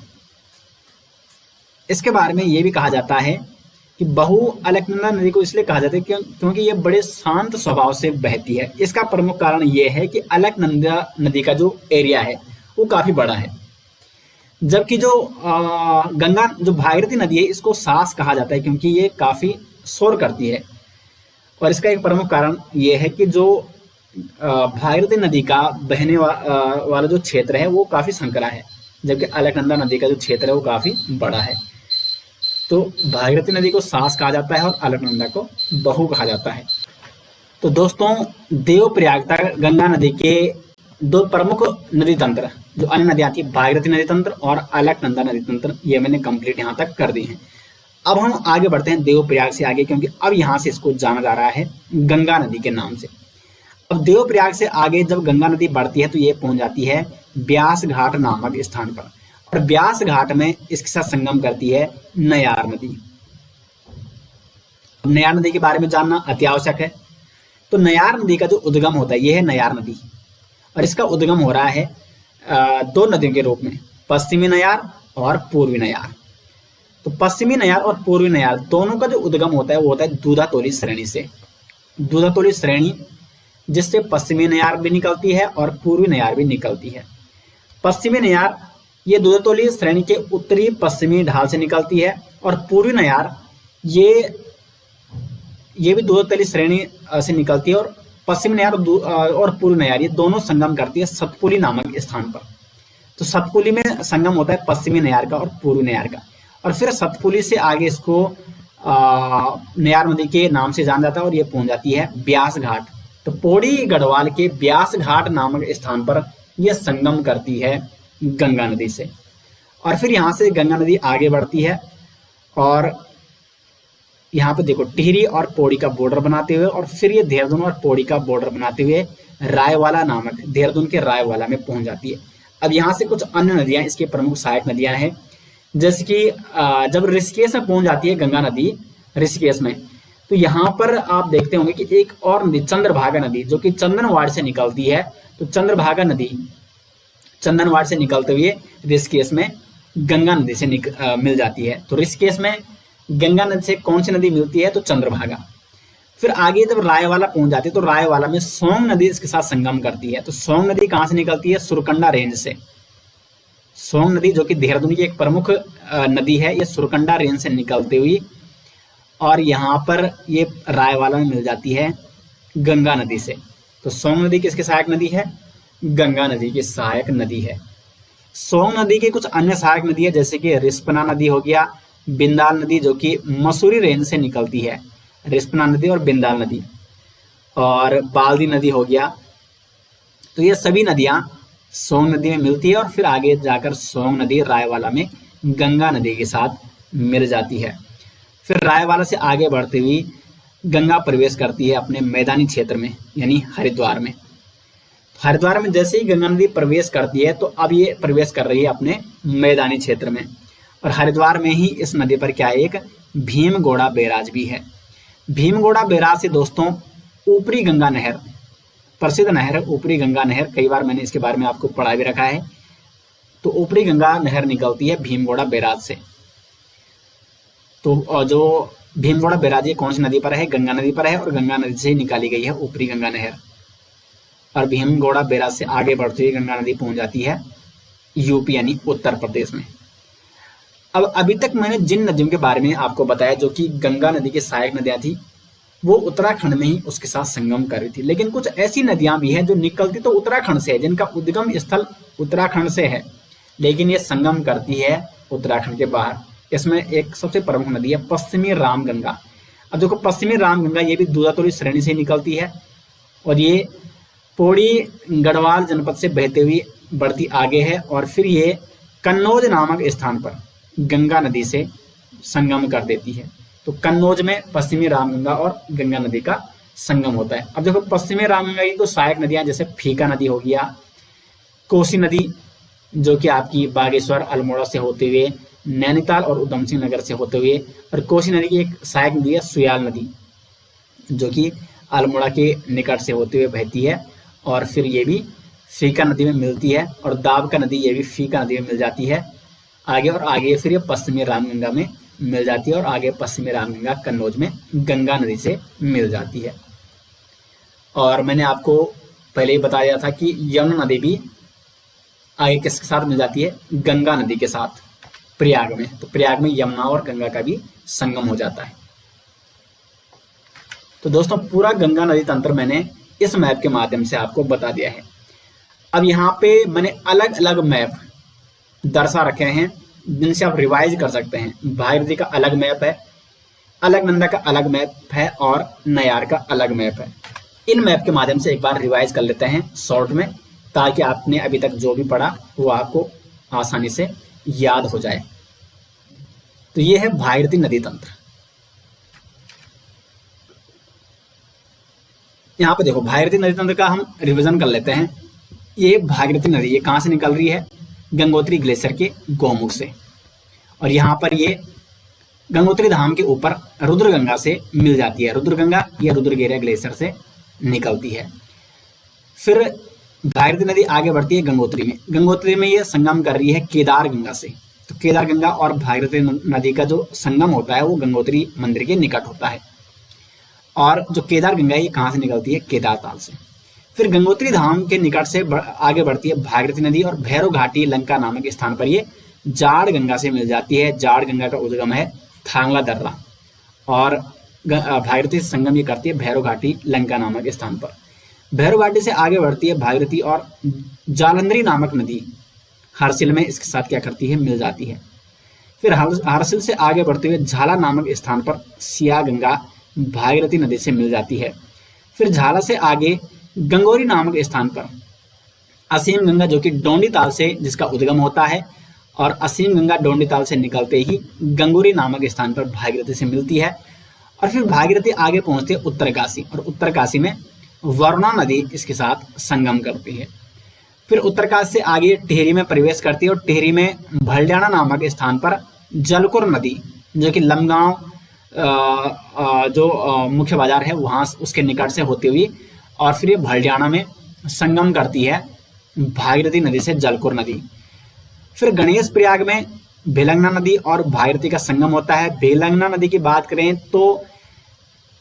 इसके बारे में ये भी कहा जाता है कि बहू अलकनंदा नदी को इसलिए कहा जाता है क्योंकि ये बड़े शांत स्वभाव से बहती है। इसका प्रमुख कारण ये है कि अलकनंदा नदी का जो एरिया है वो काफी बड़ा है, जबकि जो गंगा जो भागीरथी नदी है इसको सास कहा जाता है क्योंकि ये काफी शोर करती है। और इसका एक प्रमुख कारण ये है कि जो भागीरथी नदी का बहने वाला जो क्षेत्र है वो काफी संकरा है, जबकि अलकनंदा नदी का जो क्षेत्र है वो काफी बड़ा है। तो भागीरथी नदी को सास कहा जाता है और अलकनंदा को बहू कहा जाता है। तो दोस्तों देवप्रयाग तक गंगा नदी के दो प्रमुख नदी तंत्र जो अन्य नदी आती है, भागीरथी नदी तंत्र और अलकनंदा नदी तंत्र, ये मैंने कंप्लीट यहाँ तक कर दी है। अब हम आगे बढ़ते हैं देवप्रयाग से आगे, क्योंकि अब यहाँ से इसको जाना जा रहा है गंगा नदी के नाम से। अब देवप्रयाग से आगे जब गंगा नदी बढ़ती है तो ये पहुंच जाती है ब्यास घाट नामक स्थान पर और ब्यास घाट में इसके साथ संगम करती है नयार नदी। नयार नदी के बारे में जानना अति आवश्यक है। तो नयार नदी का जो उद्गम होता है ये है नयार नदी और इसका उद्गम हो रहा है दो नदियों के रूप में, पश्चिमी नयार और पूर्वी नयार। तो पश्चिमी नयार और पूर्वी नयार दोनों का जो उद्गम होता है वो होता है दूधातोली श्रेणी से। दूधातोली श्रेणी जिससे पश्चिमी नयार भी निकलती है और पूर्वी नयार भी निकलती है। पश्चिमी नयार ये दूधातोली श्रेणी के उत्तरी पश्चिमी ढाल से निकलती है और पूर्वी नयार ये भी दूधातोली श्रेणी से निकलती है और पश्चिमी नयार और पूर्वी नयार ये दोनों संगम करती है सतपुली नामक स्थान पर। तो सतपुली में संगम होता है पश्चिमी नयार का और पूर्वी नयार का और फिर सतपुली से आगे इसको नयार नदी के नाम से जाना जाता है और ये पहुंच जाती है ब्यास घाट। तो पौड़ी गढ़वाल के ब्यास घाट नामक स्थान पर यह संगम करती है गंगा नदी से और फिर यहाँ से गंगा नदी आगे बढ़ती है और यहाँ पे देखो टिहरी और पौड़ी का बॉर्डर बनाते हुए और फिर ये देहरादून और पौड़ी का बॉर्डर बनाते हुए रायवाला नामक देहरादून के रायवाला में पहुंच जाती है। अब यहाँ से कुछ अन्य नदियां इसकी प्रमुख सहायक नदियां हैं, जैसे कि जब ऋषिकेश में पहुंच जाती है गंगा नदी ऋषिकेश में, तो यहाँ पर आप देखते होंगे कि एक और नदी चंद्रभागा नदी जो कि चंदनवाड़ से निकलती है। तो चंद्रभागा नदी चंदनवाड़ से निकलते हुए ऋषिकेश में गंगा नदी से मिल जाती है। तो ऋषिकेश में गंगा नदी से कौन सी नदी मिलती है? तो चंद्रभागा। फिर आगे जब रायवाला पहुंच जाती है तो रायवाला में सोंग नदी इसके साथ संगम करती है। तो सोंग नदी कहाँ से निकलती है? सुरकंडा रेंज से। सोंग नदी जो कि देहरादून की एक प्रमुख नदी है, ये सुरकंडा रेंज से निकलती हुई और यहाँ पर ये रायवाला में मिल जाती है गंगा नदी से। तो सोंग नदी किसकी सहायक नदी है? गंगा नदी की सहायक नदी है। सोंग नदी की कुछ अन्य सहायक नदी है जैसे कि रिस्पना नदी हो गया, बिंदाल नदी जो कि मसूरी रेंज से निकलती है, रिस्पना नदी और बिंदाल नदी, और बाल्दी नदी हो गया। तो ये सभी नदियां सोंग नदी में मिलती है और फिर आगे जाकर सोंग नदी रायवाला में गंगा नदी के साथ मिल जाती है। फिर रायवाला से आगे बढ़ती हुई गंगा प्रवेश करती है अपने मैदानी क्षेत्र में यानी हरिद्वार में। हरिद्वार में जैसे ही गंगा नदी प्रवेश करती है तो अब ये प्रवेश कर रही है अपने मैदानी क्षेत्र में, और हरिद्वार में ही इस नदी पर क्या है, एक भीमगोड़ा बैराज भी है। भीमगोड़ा बैराज से दोस्तों ऊपरी गंगा नहर, प्रसिद्ध नहर है ऊपरी गंगा नहर, कई बार मैंने इसके बारे में आपको पढ़ा भी रखा है। तो ऊपरी गंगा नहर निकलती है भीमगोड़ा बैराज से। तो जो भीमगोड़ा बैराज ये कौन सी नदी पर है, गंगा नदी पर है, और गंगा नदी से निकाली गई है ऊपरी गंगा नहर। और भीमगोड़ा बैराज से आगे बढ़ती हुई गंगा नदी पहुंच जाती है यूपी यानी उत्तर प्रदेश में। अब अभी तक मैंने जिन नदियों के बारे में आपको बताया जो कि गंगा नदी की सहायक नदियां थी, वो उत्तराखंड में ही उसके साथ संगम कर रही थी। लेकिन कुछ ऐसी नदियां भी हैं जो निकलती तो उत्तराखंड से है, जिनका उद्गम स्थल उत्तराखंड से है, लेकिन ये संगम करती है उत्तराखंड के बाहर। इसमें एक सबसे प्रमुख नदी है पश्चिमी रामगंगा। अब देखो पश्चिमी रामगंगा ये भी दूधातोरी श्रेणी से निकलती है, और ये पौड़ी गढ़वाल जनपद से बहते हुए बढ़ती आगे है, और फिर ये कन्नौज नामक स्थान पर गंगा नदी से संगम कर देती है। तो कन्नौज में पश्चिमी रामगंगा और गंगा नदी का संगम होता है। अब देखो पश्चिमी रामगंगा की कुछ सहायक नदियां जैसे फीका नदी हो गया, कोसी नदी जो कि आपकी बागेश्वर अल्मोड़ा से होते हुए नैनीताल और उधम सिंह नगर से होते हुए, और कोसी नदी की एक सहायक नदी है सुयाल नदी जो कि अल्मोड़ा के निकट से होते हुए बहती है, और फिर ये भी फीका नदी में मिलती है, और दाबका नदी ये भी फीका नदी में मिल जाती है आगे, और आगे फिर ये पश्चिमी रामगंगा में मिल जाती है, और आगे पश्चिमी रामगंगा कन्नौज में गंगा नदी से मिल जाती है। और मैंने आपको पहले ही बताया था कि यमुना नदी भी आगे किसके साथ मिल जाती है, गंगा नदी के साथ प्रयाग में। तो प्रयाग में यमुना और गंगा का भी संगम हो जाता है। तो दोस्तों पूरा गंगा नदी तंत्र मैंने इस मैप के माध्यम से आपको बता दिया है। अब यहाँ पे मैंने अलग अलग मैप दर्शा रखे हैं जिनसे आप रिवाइज कर सकते हैं। भागीरथी का अलग मैप है, अलकनंदा का अलग मैप है, और नयार का अलग मैप है। इन मैप के माध्यम से एक बार रिवाइज कर लेते हैं शॉर्ट में, ताकि आपने अभी तक जो भी पढ़ा वो आपको आसानी से याद हो जाए। तो ये है भागीरथी नदी तंत्र। यहाँ पे देखो भागीरथी नदी तंत्र का हम रिवीजन कर लेते हैं। ये भागीरथी नदी ये कहाँ से निकल रही है, गंगोत्री ग्लेशियर के गौमुख से, और यहाँ पर ये गंगोत्री धाम के ऊपर रुद्रगंगा से मिल जाती है। रुद्रगंगा ये रुद्रगिरिया ग्लेशियर से निकलती है। फिर भागीरथी नदी आगे बढ़ती है गंगोत्री में। गंगोत्री में ये संगम कर रही है केदार गंगा से। तो केदार गंगा और भागीरथी नदी का जो संगम होता है वो गंगोत्री मंदिर के निकट होता है। और जो केदार गंगा है ये कहाँ से निकलती है, केदार ताल से। फिर गंगोत्री धाम के निकट से आगे बढ़ती है भागीरथी नदी, और भैरव घाटी लंका नामक स्थान पर ये जाड़ गंगा से मिल जाती है। जाड़ गंगा का उद्गम है थांगला दर्रा, और भागीरथी से संगम ये करती है भैरव घाटी लंका नामक स्थान पर। भैरव घाटी से आगे बढ़ती है भागीरथी, और जालंधरी नामक नदी हरसिल में इसके साथ क्या करती है, मिल जाती है। फिर हरसिल से आगे बढ़ते हुए झाला नामक स्थान पर सिया गंगा भागीरथी नदी से मिल जाती है। फिर झाला से आगे गंगोरी नामक स्थान पर असीम गंगा जो कि डोंडी ताल से जिसका उद्गम होता है, और असीम गंगा डोंडी ताल से निकलते ही गंगोरी नामक स्थान पर भागीरथी से मिलती है। और फिर भागीरथी आगे पहुंचती है उत्तरकाशी, और उत्तरकाशी में वरुणा नदी इसके साथ संगम करती है। फिर उत्तरकाशी से आगे टिहरी में प्रवेश करती है, और टिहरी में भलड्याना नामक स्थान पर जलकुर नदी जो कि लमगांव जो मुख्य बाजार है वहां उसके निकट से होती हुई, और फिर ये भलड्याना में संगम करती है भागीरथी नदी से जलकुर नदी। फिर गणेश प्रयाग में भेलंगना नदी और भागीरथी का संगम होता है। भेलंगना नदी की बात करें तो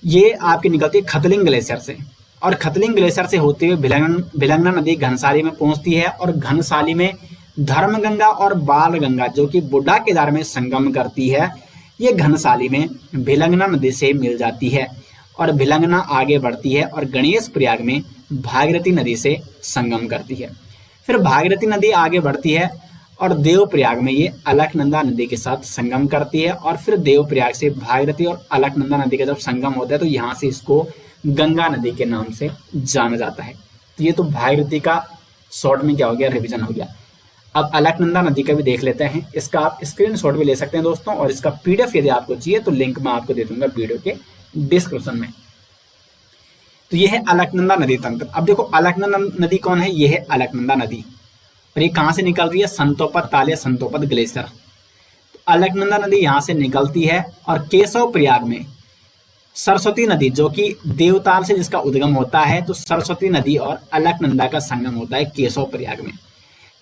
ये आपकी निकलती है खतलिंग ग्लेशियर से, और खतलिंग ग्लेशियर से होते हुए भेलंगना नदी घनसाली में पहुंचती है, और घनसाली में धर्मगंगा और बाल गंगा जो कि बुढ़ा केदार में संगम करती है, ये घनसाली में भेलंगना नदी से मिल जाती है। और भेलंगना आगे बढ़ती है और गणेश प्रयाग में भागीरथी नदी से संगम करती है। फिर भागीरथी नदी आगे बढ़ती है और देवप्रयाग में ये अलकनंदा नदी के साथ संगम करती है। और फिर देवप्रयाग से भागीरथी और अलकनंदा नदी का जब संगम होता है तो यहाँ से इसको गंगा नदी के नाम से जाना जाता है। तो ये तो भागीरथी का शॉर्ट में क्या हो गया, रिवीजन हो गया। अब अलकनंदा नदी का भी देख लेते हैं। इसका आप स्क्रीनशॉट भी ले सकते हैं दोस्तों, और इसका पीडीएफ यदि आपको चाहिए तो लिंक मैं आपको दे दूंगा वीडियो के डिस्क्रिप्शन में। तो ये है अलकनंदा नदी तंत्र। अब देखो अलकनंदा नदी कौन है, ये है अलकनंदा नदी, और ये कहाँ से निकल रही है, संतोपत ताल या संतोपत ग्लेशियर। तो अलकनंदा नदी यहाँ से निकलती है और केशव प्रयाग में सरस्वती नदी जो कि देवताल से जिसका उद्गम होता है, तो सरस्वती नदी और अलकनंदा का संगम होता है केशव प्रयाग में।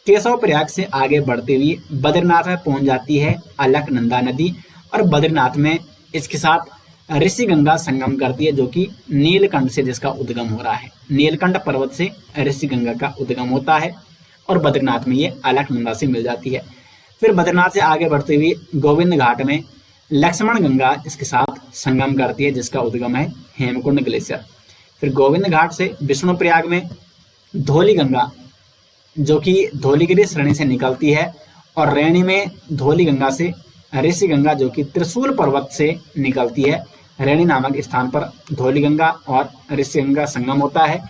केशव प्रयाग से आगे बढ़ते हुए बद्रीनाथ में पहुंच जाती है अलकनंदा नदी, और बद्रीनाथ में इसके साथ ऋषि गंगा संगम करती है जो कि नीलकंठ से जिसका उद्गम हो रहा है। नीलकंठ पर्वत से ऋषि गंगा का उद्गम होता है और बद्रीनाथ में ये अलकनंदा से मिल जाती है। फिर बद्रीनाथ से आगे बढ़ते हुए गोविंद घाट में लक्ष्मण गंगा इसके साथ संगम करती है जिसका उद्गम है हेमकुंड ग्लेशियर। फिर गोविंद घाट से विष्णु प्रयाग में धौली गंगा जो कि धौलीगिरी श्रेणी से निकलती है, और रैणी में धौली गंगा से ऋषि गंगा जो कि त्रिशूल पर्वत से निकलती है। रैणी नामक स्थान पर धौली गंगा और ऋषि गंगा संगम होता है।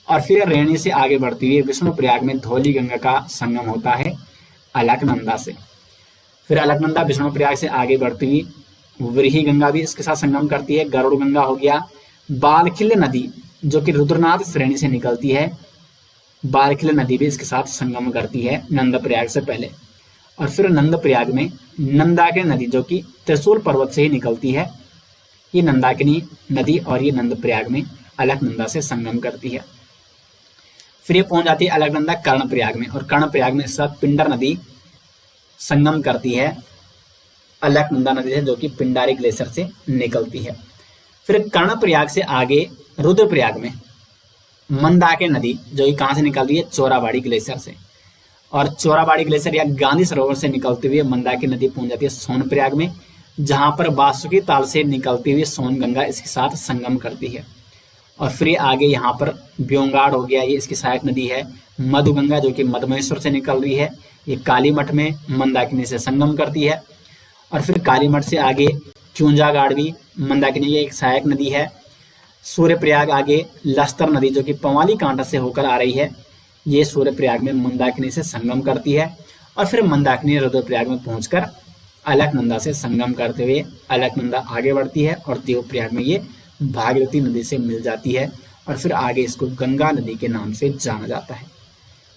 और फिर रैणी से आगे बढ़ती हुई विष्णु प्रयाग में धौली गंगा का संगम होता है अलकनंदा से। फिर अलकनंदा विष्णु प्रयाग से आगे बढ़ती हुई व्रीहि गंगा भी इसके साथ संगम करती है। गरुड़ गंगा हो गया। बालखिल्य नदी जो कि रुद्रनाथ श्रेणी से निकलती है, बालखिल्य नदी भी इसके साथ संगम करती है नंद प्रयाग से पहले। और फिर नंद प्रयाग में नंदाकिनी नदी जो कि त्रिशूल पर्वत से ही निकलती है, ये नंदाकिनी नदी और ये नंद प्रयाग में अलकनंदा से संगम करती है। फिर ये पहुंच जाती है अलकनंदा कर्ण प्रयाग में, और कर्ण प्रयाग में इस साथ पिंडर नदी संगम करती है अलकनंदा नदी से जो कि पिंडारी ग्लेशियर से निकलती है। फिर कर्ण प्रयाग से आगे रुद्रप्रयाग में मंदाकिनी नदी जो कि कहाँ से निकल रही है, चोराबाड़ी ग्लेशियर से, और चोराबाड़ी ग्लेशियर या गांधी सरोवर से निकलती हुई मंदाकिनी नदी पहुंच जाती है सोनप्रयाग में, जहां पर बासुकी ताल से निकलती हुई सोन गंगा इसके साथ संगम करती है। और फिर आगे यहाँ पर ब्योंगाड़ हो गया, ये इसकी सहायक नदी है। मधुगंगा जो कि मधुमेश्वर से निकल रही है, ये कालीमठ में मंदाकिनी से संगम करती है। और फिर कालीमठ से आगे चूंजागाड़ भी मंदाकिनी की एक सहायक नदी है। सूर्यप्रयाग आगे लस्तर नदी जो कि पंवाली कांटा से होकर आ रही है, ये सूर्यप्रयाग में मंदाकिनी से संगम करती है। और फिर मंदाकिनी रुद्रप्रयाग में पहुंचकर अलकनंदा से संगम करते हुए अलकनंदा आगे बढ़ती है और देवप्रयाग में ये भागीरथी नदी से मिल जाती है, और फिर आगे इसको गंगा नदी के नाम से जाना जाता है।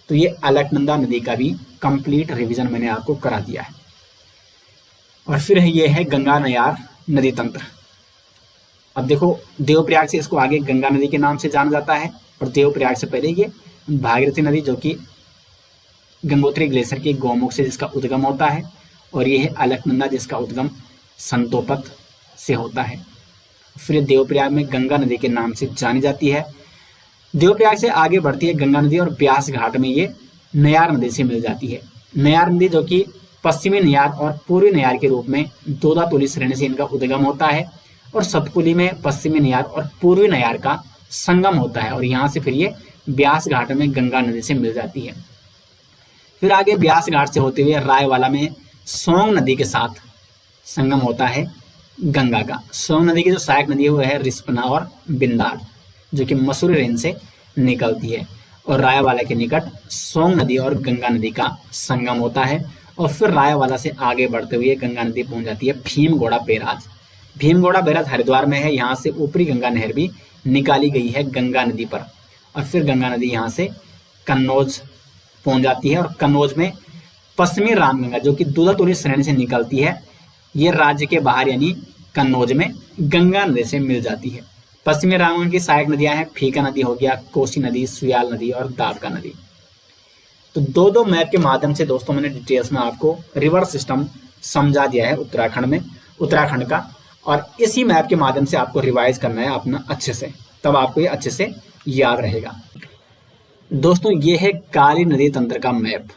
तो ये अलकनंदा नदी का भी कंप्लीट रिवीजन मैंने आपको करा दिया है। और फिर ये है गंगा नयार नदी तंत्र। अब देखो देवप्रयाग से इसको आगे गंगा नदी के नाम से जाना जाता है, और देवप्रयाग से पहले ये भागीरथी नदी जो कि गंगोत्री ग्लेशियर के गौमुख से जिसका उद्गम होता है, और ये है अलकनंदा जिसका उद्गम संतोपत से होता है। फिर देवप्रयाग में गंगा नदी के नाम से जानी जाती है। देवप्रयाग से आगे बढ़ती है गंगा नदी और ब्यास घाट में ये नयार नदी से मिल जाती है। नयार नदी जो कि पश्चिमी नयार और पूर्वी नयार के रूप में दोदातुली श्रेणी से इनका उद्गम होता है, और सतपुली में पश्चिमी नयार और पूर्वी नयार का संगम होता है, और यहाँ से फिर ये ब्यास घाट में गंगा नदी से मिल जाती है। फिर आगे ब्यास घाट से होते हुए रायवाला में सोंग नदी के साथ संगम होता है गंगा का। सोंग नदी की जो सहायक नदी है वो है रिस्पना और बिंदाल जो कि मसूरी रेंज से निकलती है, और रायवाला के निकट सोंग नदी और गंगा नदी का संगम होता है। और फिर रायवाला से आगे बढ़ते हुए गंगा नदी पहुंच जाती है भीमगोड़ा बैराज। भीमगोड़ा बैराज हरिद्वार में है, यहाँ से ऊपरी गंगा नहर भी निकाली गई है गंगा नदी पर। और फिर गंगा नदी यहाँ से कन्नौज पहुंच जाती है, और कन्नौज में पश्चिमी रामगंगा जो कि दूधातुली श्रेणी से निकलती है, ये राज्य के बाहर यानी कन्नौज में गंगा नदी से मिल जाती है। पश्चिमी रामगंगा की सहायक नदियां हैं फीका नदी हो गया, कोसी नदी, सुयाल नदी और दादका नदी। तो दो दो मैप के माध्यम से दोस्तों मैंने डिटेल्स में आपको रिवर सिस्टम समझा दिया है उत्तराखंड का, और इसी मैप के माध्यम से आपको रिवाइज करना है अपना अच्छे से, तब आपको ये अच्छे से याद रहेगा। दोस्तों ये है काली नदी तंत्र का मैप।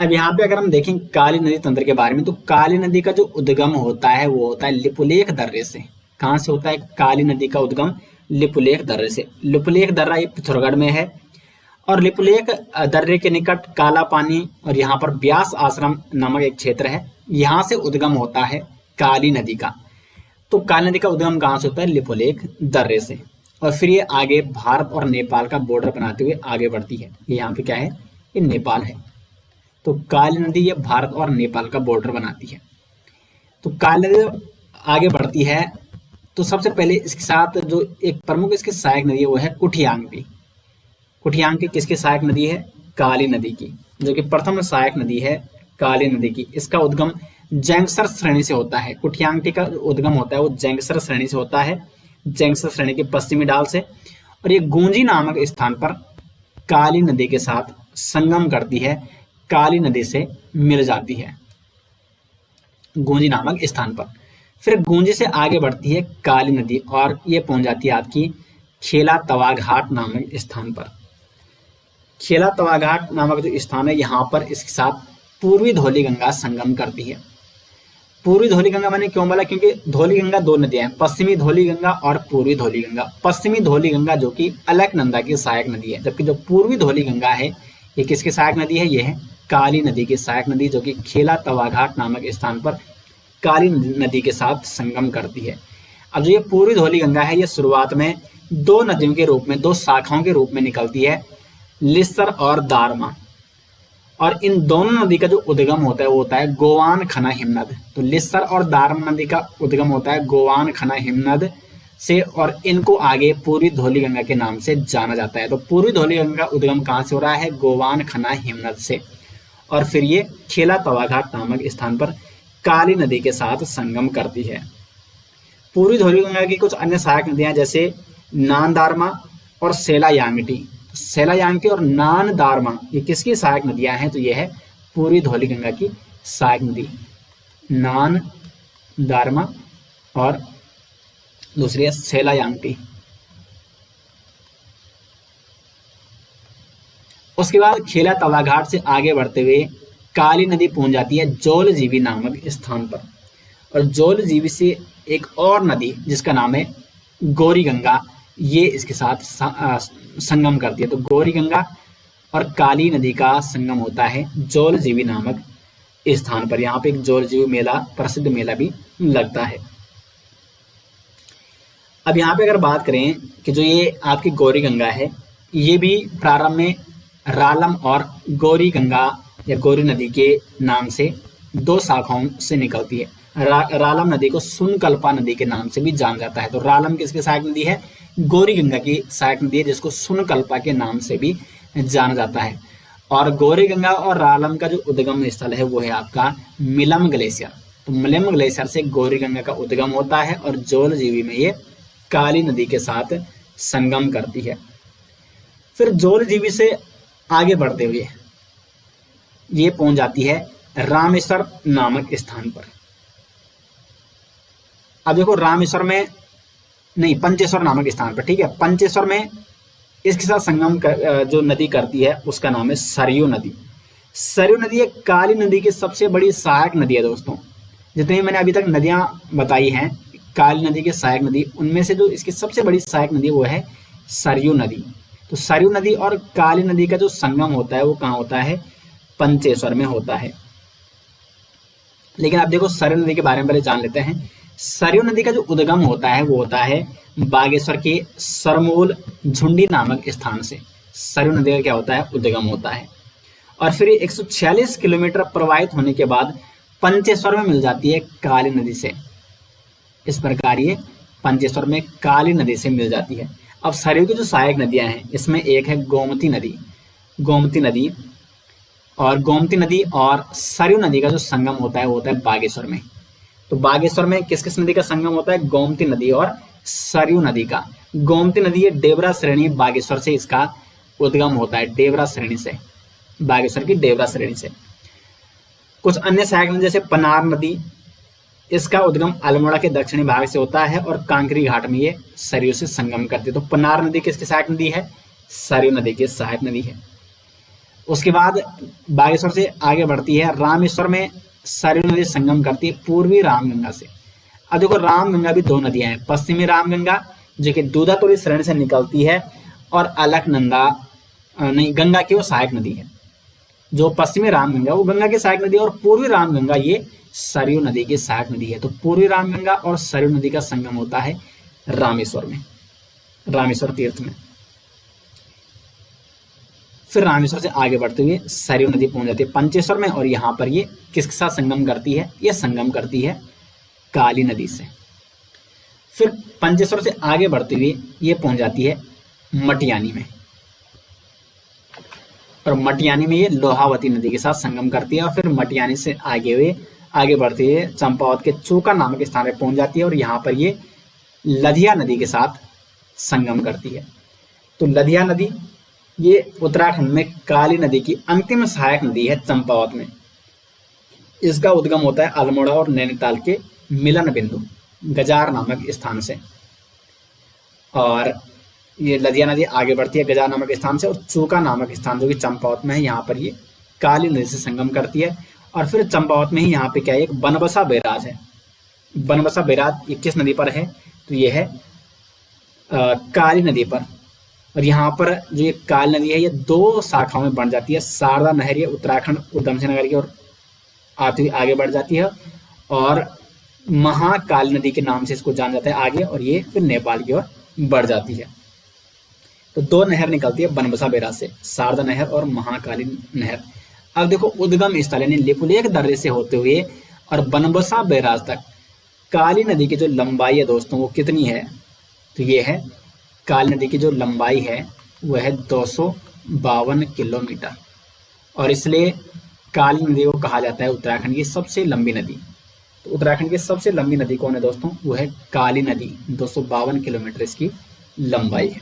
अब यहाँ पे अगर हम देखें काली नदी तंत्र के बारे में, तो काली नदी का जो उद्गम होता है वो होता है लिपुलेख दर्रे से। कहाँ से होता है काली नदी का उद्गम? लिपुलेख दर्रे से। लिपुलेख दर्रा ये पिथौरागढ़ में है, और लिपुलेख दर्रे के निकट काला पानी और यहाँ पर व्यास आश्रम नामक एक क्षेत्र है, यहाँ से उद्गम होता है काली नदी का। तो काली नदी का उद्गम कहाँ से होता है? लिपुलेख दर्रे से। और फिर ये आगे भारत और नेपाल का बॉर्डर बनाते हुए आगे बढ़ती है। ये यहाँ पे क्या है? ये नेपाल है। तो काली नदी ये भारत और नेपाल का बॉर्डर बनाती है। तो काली नदी आगे बढ़ती है तो सबसे पहले इसके साथ जो एक प्रमुख इसकी सहायक नदी है वो है कुठियांगटी। कुठियांगटी किसकी सहायक नदी है? काली नदी की, जो कि प्रथम सहायक नदी है काली नदी की। इसका उद्गम जैंगसर श्रेणी से होता है। कुठियांगटी का उद्गम होता है वो जैंगसर श्रेणी से होता है, जैंगसर श्रेणी के पश्चिमी ढाल से। और ये गूंजी नामक स्थान पर काली नदी के साथ संगम करती है, काली नदी से मिल जाती है गूंजी नामक स्थान पर। फिर गूंजी से आगे बढ़ती है काली नदी और ये पहुंच जाती है आपकी खेला तवा घाट नामक स्थान पर। खेला तवा घाट नामक जो स्थान है यहाँ पर इसके साथ पूर्वी धौली गंगा संगम करती है। पूर्वी धौली गंगा मैंने क्यों बोला? क्योंकि धौली गंगा दो नदियां हैं, पश्चिमी धौली गंगा और पूर्वी धौली गंगा। पश्चिमी धौली गंगा जो कि अलकनंदा की सहायक नदी है, जबकि जो पूर्वी धौली गंगा है ये किसकी सहायक नदी है? ये है काली नदी की सहायक नदी, जो कि खेला तवा घाट नामक स्थान पर काली नदी के साथ संगम करती है। अब जो ये पूर्वी धौली गंगा है ये शुरुआत में दो नदियों के रूप में, दो शाखाओं के रूप में निकलती है, लिस्सर और दारमा। और इन दोनों नदी का जो उद्गम होता है वो होता है गोवान खना हिमनद। तो लिस्सर और दारमा नदी का उद्गम होता है गोवान खना हिमनद से, और इनको आगे पूर्वी धौली गंगा के नाम से जाना जाता है। तो पूर्वी धौली गंगा उद्गम कहाँ से हो रहा है? गोवान खना हिमनद से। और फिर ये खेला तवा घाट नामक स्थान पर काली नदी के साथ संगम करती है। पूर्वी धौली गंगा की कुछ अन्य सहायक नदियां जैसे नान दारमा और सेला यांगटी। सेला यांगटी और नान दारमा ये किसकी सहायक नदियां हैं? तो ये है पूर्वी धौली गंगा की सहायक नदी, नान दारमा और दूसरी है सेला यांगटी। उसके बाद खेला तवा घाट से आगे बढ़ते हुए काली नदी पहुंच जाती है जौलजीबी नामक स्थान पर। और जौलजीबी से एक और नदी जिसका नाम है गौरी गंगा, ये इसके साथ संगम करती है। तो गौरी गंगा और काली नदी का संगम होता है जौलजीबी नामक स्थान पर। यहाँ पे एक जौलजीबी मेला, प्रसिद्ध मेला भी लगता है। अब यहाँ पे अगर बात करें कि जो ये आपकी गौरी गंगा है ये भी प्रारंभ में रालम और गौरी गंगा या गौरी नदी के नाम से दो शाखाओं से निकलती है। रालम नदी को सुनकल्पा नदी के नाम से भी जाना जाता है। तो रालम किसकी सहायक नदी है? गौरी गंगा की सहायक नदी है, जिसको सुनकल्पा के नाम से भी जाना जाता है। और गौरी गंगा और रालम का जो उद्गम स्थल है वो है आपका मिलम ग्लेशियर। तो मिलम ग्लेशियर से गौरी गंगा का उद्गम होता है और जौलजीबी में ये काली नदी के साथ संगम करती है। फिर जौलजीबी से आगे बढ़ते हुए ये पहुंच जाती है रामेश्वर नामक स्थान पर। अब देखो रामेश्वर में नहीं, पंचेश्वर नामक स्थान पर, ठीक है। पंचेश्वर में इसके साथ संगम जो नदी करती है उसका नाम है सरयू नदी। सरयू नदी एक काली नदी की सबसे बड़ी सहायक नदी है दोस्तों। जितनी मैंने अभी तक नदियां बताई हैं काली नदी की सहायक नदी, उनमें से जो इसकी सबसे बड़ी सहायक नदी वो है सरयू नदी। तो सरयू नदी और काली नदी का जो संगम होता है वो कहाँ होता है? पंचेश्वर में होता है। लेकिन आप देखो सरयू नदी के बारे में पहले जान लेते हैं। सरयू नदी का जो उद्गम होता है वो होता है बागेश्वर के सरमोल झुंडी नामक स्थान से। सरयू नदी का क्या होता है? उद्गम होता है। और फिर 146 किलोमीटर प्रवाहित होने के बाद पंचेश्वर में मिल जाती है काली नदी से। इस प्रकार ये पंचेश्वर में काली नदी से मिल जाती है। अब सरयू की जो सहायक नदियां हैं इसमें एक है गोमती नदी। गोमती नदी और सरयू नदी का जो संगम होता है वो होता है बागेश्वर में। तो बागेश्वर में किस किस नदी का संगम होता है? गोमती नदी और सरयू नदी का। गोमती नदी है डेवरा श्रेणी बागेश्वर से इसका उद्गम होता है, डेवरा श्रेणी से, बागेश्वर की डेवरा श्रेणी से। कुछ अन्य सहायक नदी जैसे पनार नदी, इसका उद्गम अल्मोड़ा के दक्षिणी भाग से होता है और कांकरी घाट में ये सरयू से संगम करती है। तो पनार नदी किसकी सहायक नदी है? सरयू नदी की सहायक नदी है। उसके बाद बागेश्वर से आगे बढ़ती है रामेश्वर में सरयू नदी संगम करती है पूर्वी रामगंगा से। अब देखो रामगंगा भी दो नदियां हैं, पश्चिमी रामगंगा जो कि दूधातोरी श्रेणी से निकलती है और अलकनंदा नहीं, गंगा की वो सहायक नदी है। जो पश्चिमी रामगंगा वो गंगा की सहायक नदी है, और पूर्वी रामगंगा ये सरयू नदी की सहायक नदी है। तो पूर्वी रामगंगा और सरयू नदी का संगम होता है रामेश्वर में, रामेश्वर तीर्थ में। फिर रामेश्वर से आगे बढ़ते हुए सरयू नदी पहुंच जाती है पंचेश्वर में, और यहाँ पर ये किसके साथ संगम करती है? ये संगम करती है काली नदी से। फिर पंचेश्वर से आगे बढ़ते हुए ये पहुंच जाती है मटियानी में, और मटियानी में ये लोहावती नदी के साथ संगम करती है। और फिर मटियानी से आगे बढ़ते हुए चंपावत के चूका नामक स्थान पर पहुंच जाती है, और यहाँ पर ये लधिया नदी के साथ संगम करती है। तो लधिया नदी ये उत्तराखंड में काली नदी की अंतिम सहायक नदी है चंपावत में। इसका उद्गम होता है अल्मोड़ा और नैनीताल के मिलन बिंदु गजार नामक स्थान से। और ये लधिया नदी आगे बढ़ती है गजार नामक स्थान से, और चूका नामक स्थान जो कि चंपावत में है, यहाँ पर ये काली नदी से संगम करती है। और फिर चंपावत में ही यहाँ पे क्या है, एक बनबसा बैराज है। बनबसा बैराज ये किस नदी पर है? तो ये है काली नदी पर। और यहाँ पर जो ये काली नदी है ये दो शाखाओं में बन जाती है। शारदा नहर ये उत्तराखंड उधम सिंह नगर की ओर आती हुई आगे बढ़ जाती है, और महाकाली नदी के नाम से इसको जाना जाता है आगे, और ये फिर नेपाल की ओर बढ़ जाती है। तो दो नहर निकलती है बनबसा बैराज से, शारदा नहर और महाकाली नहर। अब देखो उद्गम स्थल यानी लिपुलेख दर्रे से होते हुए और बनबसा बैराज तक काली नदी की जो लंबाई है दोस्तों वो कितनी है? तो ये है, काली नदी की जो लंबाई है वह है 252 किलोमीटर, और इसलिए काली नदी को कहा जाता है उत्तराखंड की सबसे लंबी नदी। तो उत्तराखंड की सबसे लंबी नदी कौन है दोस्तों? वो है काली नदी। 252 किलोमीटर इसकी लंबाई है।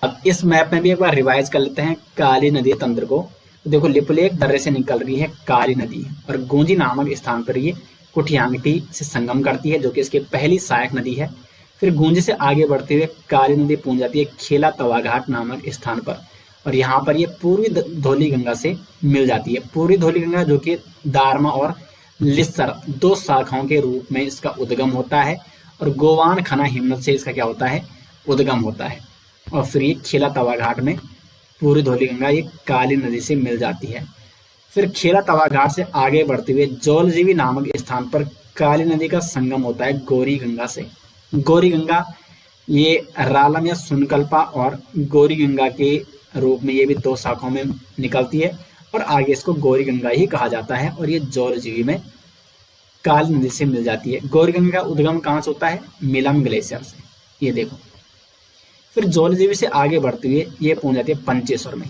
अब इस मैप में भी एक बार रिवाइज कर लेते हैं काली नदी तंत्र को। तो देखो लिपुलेख दर्रे से निकल रही है काली नदी, और गूंजी नामक स्थान पर ये कुठियांगटी से संगम करती है, जो कि इसकी पहली सहायक नदी है। फिर गूंजी से आगे बढ़ते हुए काली नदी पहुंच जाती है खेला तवा घाट नामक स्थान पर, और यहाँ पर ये पूर्वी धौली गंगा से मिल जाती है। पूर्वी धौली गंगा जो कि दारमा और लिस्सर दो शाखाओं के रूप में इसका उद्गम होता है, और गोवान खना हिमनद से इसका क्या होता है? उद्गम होता है। और फिर ये खेला तवा घाट में पूर्वी धौली गंगा ये काली नदी से मिल जाती है। फिर खेला तवा घाट से आगे बढ़ते हुए जौलजीवी नामक स्थान पर काली नदी का संगम होता है गौरी गंगा से। गौरी गंगा ये रालम या सुनकल्पा और गौरी गंगा के रूप में ये भी दो शाखाओं में निकलती है, और आगे इसको गौरी गंगा ही कहा जाता है, और ये जौलजीवी में काली नदी से मिल जाती है। गौरी गंगा का उद्गम कहाँ से होता है? मिलम ग्लेशियर से, ये देखो। फिर जौलजीवी से आगे बढ़ते हुए ये पहुंच जाती है पंचेश्वर में।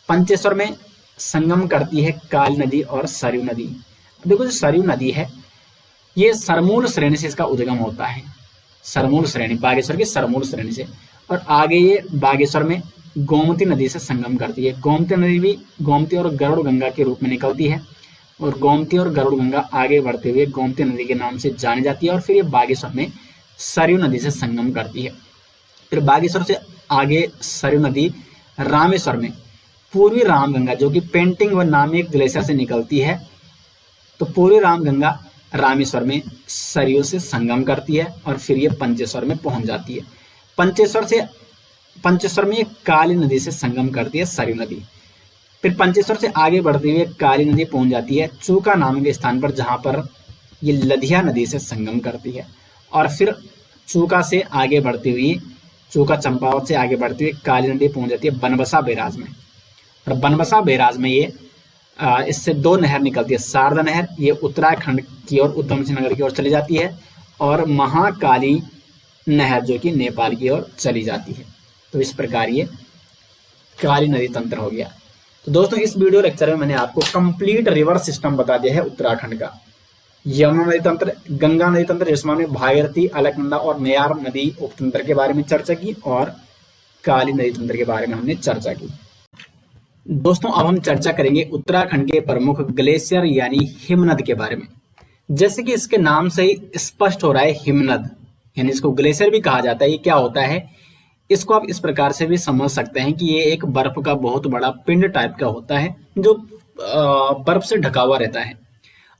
पंचेश्वर में संगम करती है काली नदी और सरयू नदी। देखो जो सरयू नदी है ये सरमूल श्रेणी से इसका उद्गम होता है, सरमूल श्रेणी, बागेश्वर की सरमूल श्रेणी से, और आगे ये बागेश्वर में गोमती नदी से संगम करती है। गोमती नदी भी गोमती और गरुड़ गंगा के रूप में निकलती है, और गोमती और गरुड़ गंगा आगे बढ़ते हुए गोमती नदी के नाम से जानी जाती है, और फिर ये बागेश्वर में सरयू नदी से संगम करती है। फिर बागेश्वर से आगे सरयू नदी रामेश्वर में पूर्वी रामगंगा जो कि पेंटिंग व नामक ग्लेशियर से निकलती है, तो पूर्वी रामगंगा रामेश्वर में सरयू से संगम करती है, और फिर ये पंचेश्वर में पहुंच जाती है। पंचेश्वर में ये काली नदी से संगम करती है सरयू नदी। फिर पंचेश्वर से आगे बढ़ते हुए काली नदी पहुंच जाती है चूका नामक स्थान पर, जहां पर ये लधिया नदी से संगम करती है। और फिर चूका से आगे बढ़ते हुए, चूका चंपावत से आगे बढ़ते हुए काली नदी पहुंच जाती है बनबसा बैराज में, और बनबसा बैराज में ये इससे दो नहर निकलती है। शारदा नहर ये उत्तराखंड की ओर उधम सिंह नगर की ओर चली जाती है, और महाकाली नहर जो कि नेपाल की ओर चली जाती है। तो इस प्रकार ये काली नदी तंत्र हो गया। तो दोस्तों इस वीडियो लेक्चर में मैंने आपको कंप्लीट रिवर सिस्टम बता दिया है उत्तराखंड का। यमुना नदी तंत्र, गंगा नदी तंत्र जिसमें हमने भागीरथी, अलकनंदा और नेयार नदी उपतंत्र के बारे में चर्चा की, और काली नदी तंत्र के बारे में हमने चर्चा की। दोस्तों अब हम चर्चा करेंगे उत्तराखंड के प्रमुख ग्लेशियर यानी हिमनद के बारे में। जैसे कि इसके नाम से ही स्पष्ट हो रहा है हिमनद, यानी इसको ग्लेशियर भी कहा जाता है। ये क्या होता है? इसको आप इस प्रकार से भी समझ सकते हैं कि ये एक बर्फ का बहुत बड़ा पिंड टाइप का होता है जो बर्फ से ढका हुआ रहता है,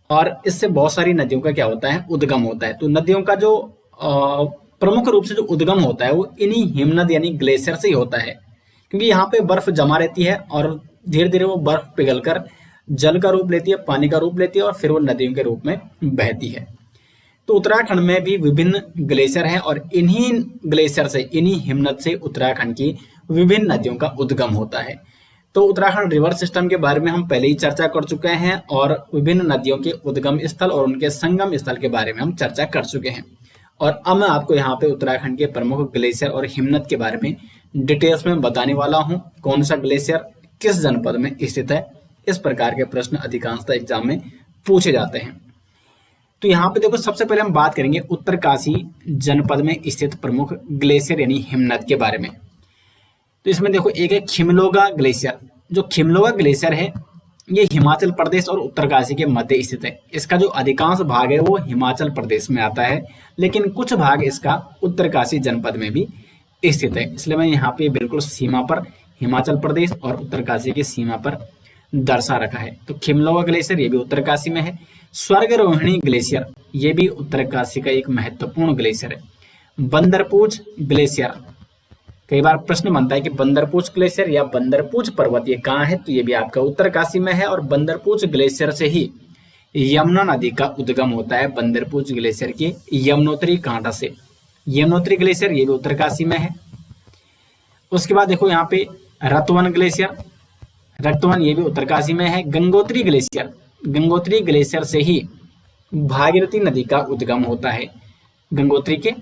और इससे बहुत सारी नदियों का क्या होता है? उद्गम होता है। तो नदियों का जो प्रमुख रूप से जो उद्गम होता है वो इन्हीं हिमनद यानी ग्लेशियर से ही होता है। क्योंकि यहाँ पे बर्फ जमा रहती है और धीरे धीरे वो बर्फ पिघलकर जल का रूप लेती है, पानी का रूप लेती है और फिर वो नदियों के रूप में बहती है। तो उत्तराखंड में भी विभिन्न ग्लेशियर हैं और इन्हीं ग्लेशियर से, इन्हीं हिमनद से उत्तराखंड की विभिन्न नदियों का उद्गम होता है। तो उत्तराखंड रिवर सिस्टम के बारे में हम पहले ही चर्चा कर चुके हैं और विभिन्न नदियों के उद्गम स्थल और उनके संगम स्थल के बारे में हम चर्चा कर चुके हैं। और अब मैं आपको यहाँ पे उत्तराखंड के प्रमुख ग्लेशियर और हिमनद के बारे में डिटेल्स में बताने वाला हूँ। कौन सा ग्लेशियर किस जनपद में स्थित है, इस प्रकार के प्रश्न अधिकांशतः एग्जाम में पूछे जाते हैं। तो यहाँ पे देखो, सबसे पहले हम बात करेंगे उत्तरकाशी जनपद में स्थित प्रमुख ग्लेशियर यानी हिमनद के बारे में। तो इसमें देखो, एक है खिमलोगा ग्लेशियर। जो खिमलोगा ग्लेशियर है ये हिमाचल प्रदेश और उत्तरकाशी के मध्य स्थित है। इसका जो अधिकांश भाग है वो हिमाचल प्रदेश में आता है, लेकिन कुछ भाग इसका उत्तरकाशी जनपद में भी स्थित है। इसलिए मैं यहाँ पे बिल्कुल सीमा पर हिमाचल प्रदेश और उत्तरकाशी की सीमा पर दर्शा रखा है। तो खिमलोगा ग्लेशियर ये भी उत्तरकाशी में है। स्वर्गरोहिणी ग्लेशियर ये भी उत्तरकाशी का एक महत्वपूर्ण ग्लेशियर है। बंदरपूछ ग्लेशियर, कई बार प्रश्न बनता है कि बंदरपूछ ग्लेशियर या बंदरपूछ पर्वत ये कहाँ है, तो ये भी आपका उत्तरकाशी में है। और बंदरपूछ ग्लेशियर से ही यमुना नदी का उद्गम होता है, बंदरपूछ ग्लेशियर के यमुनोत्री कांटा से। यमुनोत्री ग्लेशियर ये भी उत्तरकाशी में है। उसके बाद देखो यहाँ पे रतवन ग्लेशियर, रतवन ये भी उत्तरकाशी में है। गंगोत्री ग्लेशियर, गंगोत्री ग्लेशियर से ही भागीरथी नदी का उद्गम होता है, गंगोत्री के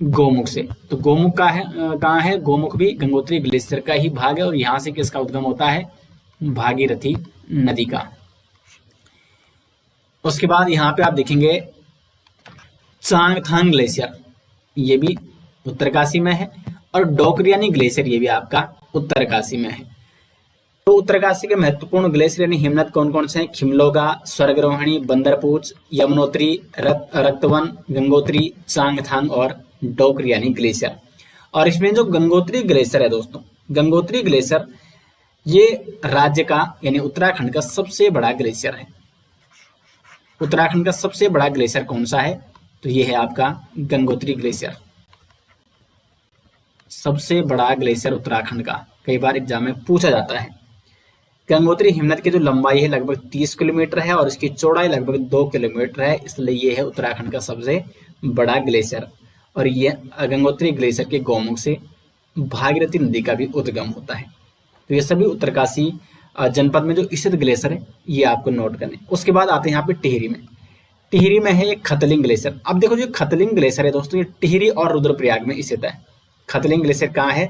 गोमुख से। तो गोमुख का है कहाँ है, गोमुख भी गंगोत्री ग्लेशियर का ही भाग है और यहाँ से किसका उद्गम होता है, भागीरथी नदी का। उसके बाद यहाँ पे आप देखेंगे चांगथांग ग्लेशियर ये भी उत्तरकाशी में है। और डोकरियानी ग्लेशियर ये भी आपका उत्तरकाशी में है। तो उत्तरकाशी के महत्वपूर्ण ग्लेशियर यानी हिमनद कौन कौन से हैं, खिमलोगा, स्वर्गरोहिणी, बंदरपूछ, यमुनोत्री, रतवन, गंगोत्री, चांगथांग और डोकरियानी ग्लेशियर। और इसमें जो गंगोत्री ग्लेशियर है दोस्तों, गंगोत्री ग्लेशियर ये राज्य का यानी उत्तराखंड का सबसे बड़ा ग्लेशियर है। उत्तराखंड का सबसे बड़ा ग्लेशियर कौन सा है, तो ये है आपका गंगोत्री ग्लेशियर, सबसे बड़ा ग्लेशियर उत्तराखंड का। कई बार एग्जाम में पूछा जाता है। गंगोत्री हिमनद की जो लंबाई है लगभग 30 किलोमीटर है और इसकी चौड़ाई लगभग 2 किलोमीटर है, इसलिए ये है उत्तराखंड का सबसे बड़ा ग्लेशियर। और ये गंगोत्री ग्लेशियर के गौमुख से भागीरथी नदी का भी उद्गम होता है। तो ये सभी उत्तरकाशी जनपद में जो स्थित ग्लेशियर है ये आपको नोट करने। उसके बाद आते हैं यहाँ पे टिहरी में। टिहरी में है एक खतलिंग ग्लेशियर। अब देखो, जो खतलिंग ग्लेशियर है दोस्तों ये टिहरी और रुद्रप्रयाग में स्थित है। खतलिंग ग्लेशियर कहाँ है,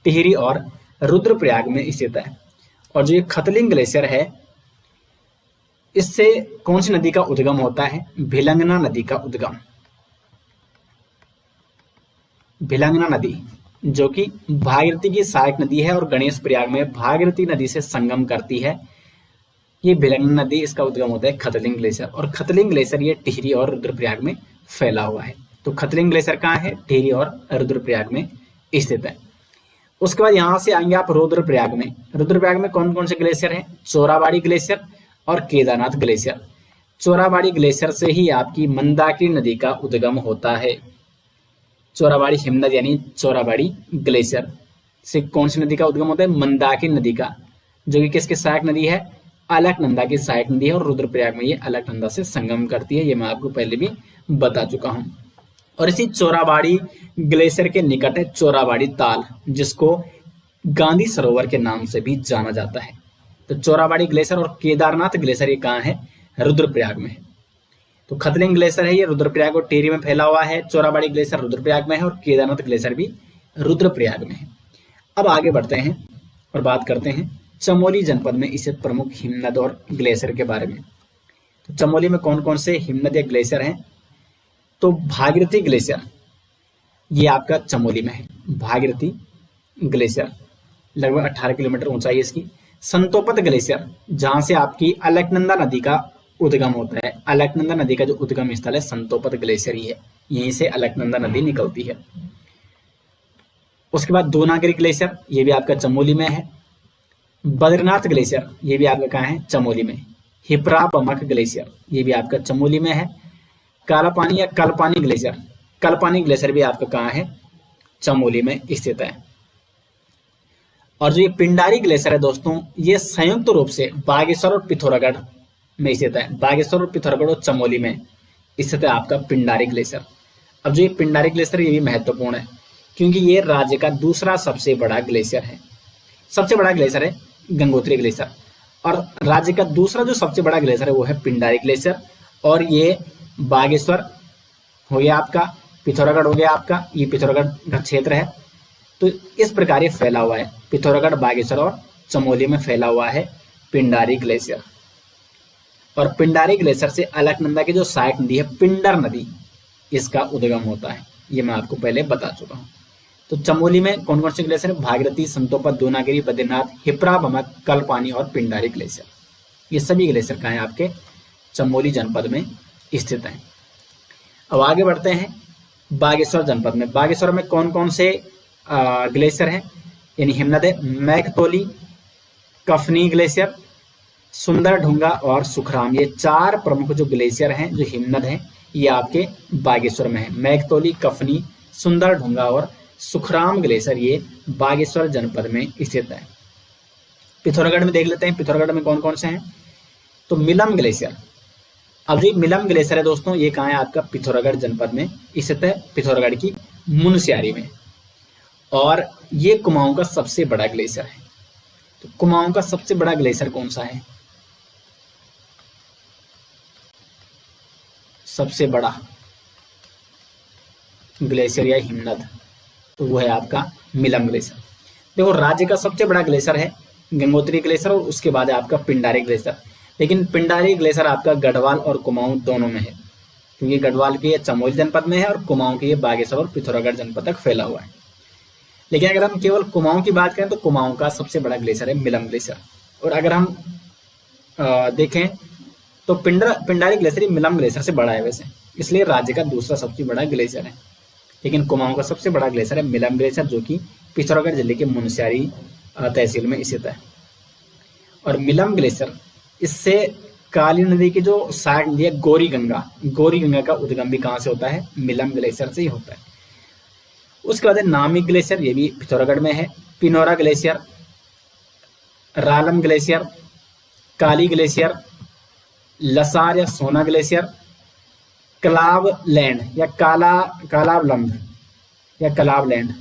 टिहरी और रुद्रप्रयाग में स्थित है। और जो ये खतलिंग ग्लेशियर है इससे कौन सी नदी का उद्गम होता है, भिलंगना नदी का उद्गम। भिलंगना नदी जो कि भागीरथी की सहायक नदी है और गणेश प्रयाग में भागीरथी नदी से संगम करती है। ये भिलंगना नदी, इसका उद्गम होता है खतलिंग ग्लेशियर। और खतलिंग ग्लेशियर ये टिहरी और रुद्रप्रयाग में फैला हुआ है। तो खतलिंग ग्लेशियर कहाँ है, टिहरी और रुद्रप्रयाग में स्थित है। उसके बाद यहाँ से आएंगे आप रुद्रप्रयाग में। रुद्रप्रयाग में कौन कौन से ग्लेशियर हैं, चोराबाड़ी ग्लेशियर और केदारनाथ ग्लेशियर। चोराबाड़ी ग्लेशियर से ही आपकी मंदाकिनी नदी का उद्गम होता है। चोराबाड़ी हिमनद यानी चोराबाड़ी ग्लेशियर से कौन सी नदी का उद्गम होता है, मंदाकिनी नदी का, जो कि किसकी सहायक नदी है, अलकनंदा की सहायक नदी है। और रुद्रप्रयाग में ये अलकनंदा से संगम करती है, ये मैं आपको पहले भी बता चुका हूँ। और इसी चोराबाड़ी ग्लेशियर के निकट है चोराबाड़ी ताल, जिसको गांधी सरोवर के नाम से भी जाना जाता है। तो चोराबाड़ी ग्लेशियर और केदारनाथ ग्लेशियर ये कहाँ है, रुद्रप्रयाग में है। तो खतलिंग ग्लेशियर है ये रुद्रप्रयाग और टिहरी में फैला हुआ है। चोराबाड़ी ग्लेशियर रुद्रप्रयाग में है और केदारनाथ ग्लेशियर भी रुद्रप्रयाग में है। अब आगे बढ़ते हैं और बात करते हैं चमोली जनपद में स्थित प्रमुख हिमनद और ग्लेशियर के बारे में। तो चमोली में कौन कौन से हिमनद या ग्लेशियर हैं, तो भागीरथी ग्लेशियर ये आपका चमोली में है। भागीरथी ग्लेशियर लगभग 18 किलोमीटर ऊंचाई है इसकी। संतोपत ग्लेशियर जहां से आपकी अलकनंदा नदी का उद्गम होता है। अलकनंदा नदी का जो उद्गम स्थल है संतोपत ग्लेशियर ही है, यहीं से अलकनंदा नदी निकलती है। उसके बाद दोनागिरी ग्लेशियर ये भी आपका चमोली में है। बद्रीनाथ ग्लेशियर ये भी आपका कहाँ है, चमोली में। हिपरा बमक ग्लेशियर ये भी आपका चमोली में है। काला पानी या कलपानी ग्लेशियर, कलपानी ग्लेशियर भी आपका कहाँ है, चमोली में स्थित है। और जो ये पिंडारी ग्लेशियर है दोस्तों, ये संयुक्त रूप से बागेश्वर और पिथौरागढ़ में स्थित है। बागेश्वर और पिथौरागढ़ और चमोली में स्थित है आपका पिंडारी ग्लेशियर। अब जो ये पिंडारी ग्लेशियर ये भी महत्वपूर्ण है क्योंकि ये राज्य का दूसरा सबसे बड़ा ग्लेशियर है। सबसे बड़ा ग्लेशियर है गंगोत्री ग्लेशियर और राज्य का दूसरा जो सबसे बड़ा ग्लेशियर है वो है पिंडारी ग्लेशियर। और ये बागेश्वर हो गया आपका, पिथौरागढ़ हो गया आपका, ये पिथौरागढ़ का क्षेत्र है। तो इस प्रकार ये फैला हुआ है, पिथौरागढ़, बागेश्वर और चमोली में फैला हुआ है पिंडारी ग्लेशियर। और पिंडारी ग्लेशियर से अलकनंदा की जो सहायक नदी है पिंडर नदी, इसका उद्गम होता है। ये मैं आपको पहले बता चुका हूँ। तो चमोली में कौन कौन से ग्लेशियर है? भागीरथी, संतोपा, दूनागिरी, बद्रीनाथ, हिप्रा, भमक, कलपानी और पिंडारी ग्लेशियर। ये सभी ग्लेशियर कहाँ है? आपके चमोली जनपद में स्थित है। अब आगे बढ़ते हैं बागेश्वर जनपद में। बागेश्वर में कौन कौन से ग्लेशियर है यानी हिमनद है? मैकतोली, कफनी ग्लेशियर, सुंदर ढूंगा और सुखराम। ये चार प्रमुख जो ग्लेशियर हैं, जो हिमनद हैं, ये आपके बागेश्वर में है। मैकतोली, कफनी, सुंदर ढूंगा और सुखराम ग्लेशियर ये बागेश्वर जनपद में स्थित है। पिथौरागढ़ में देख लेते हैं, पिथौरागढ़ में कौन कौन से हैं? तो मिलम ग्लेशियर। अब जो मिलम ग्लेशियर है दोस्तों, ये कहाँ है? आपका पिथौरागढ़ जनपद में स्थित है, पिथौरागढ़ की मुनस्यारी में। और ये कुमाऊं का सबसे बड़ा ग्लेशियर है। तो कुमाऊं का सबसे बड़ा ग्लेशियर कौन सा है? सबसे बड़ा ग्लेशियर या हिमनद, तो वो है आपका मिलम ग्लेशियर। देखो, राज्य का सबसे बड़ा ग्लेशियर है गंगोत्री ग्लेशियर और उसके बाद है आपका पिंडारी ग्लेशियर। लेकिन पिंडारी ग्लेशियर आपका गढ़वाल और कुमाऊं दोनों में है, क्योंकि गढ़वाल के ये चमोली जनपद में है और कुमाऊं के ये बागेश्वर और पिथौरागढ़ जनपद तक फैला हुआ है। लेकिन अगर हम केवल कुमाऊं की बात करें तो कुमाऊं का सबसे बड़ा ग्लेशियर है मिलम ग्लेशियर। और अगर हम देखें तो पिंडारी ग्लेशियर मिलम ग्लेशियर से बड़ा है वैसे, इसलिए राज्य का दूसरा सबसे बड़ा ग्लेशियर है। लेकिन कुमाऊं का सबसे बड़ा ग्लेशियर है मिलम ग्लेशियर, जो कि पिथौरागढ़ जिले के मुनस्यारी तहसील में स्थित है। और मिलम ग्लेशियर इससे काली नदी की जो सहायक नदी है गौरी गंगा का उद्गम भी कहाँ से होता है? मिलम ग्लेशियर से ही होता है। उसके बाद है नामिक ग्लेशियर, ये भी पिथौरागढ़ में है। पिनोरा ग्लेशियर, रालम ग्लेशियर, काली ग्लेशियर, लसार या सोना ग्लेशियर, कलाब लैंड या कलाब लैंड,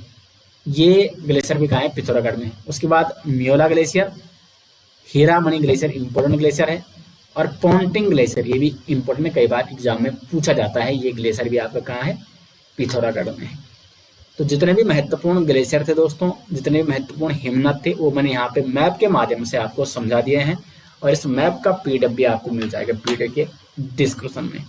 ये ग्लेशियर भी कहाँ है? पिथौरागढ़ में। उसके बाद Myola glacier, Hiramani glacier important glacier है। और पोंटिंग ग्लेशियर, ये भी इंपोर्टेंट में कई बार एग्जाम में पूछा जाता है। ये ग्लेशियर भी आपका कहाँ है? पिथौरागढ़ में है। तो जितने भी महत्वपूर्ण ग्लेशियर थे दोस्तों, जितने भी महत्वपूर्ण हिमनद थे, वो मैंने यहाँ पे मैप के माध्यम से आपको समझा दिए हैं। और इस मैप का पीडीएफ भी आपको मिल जाएगा वीडियो के डिस्क्रिप्शन में।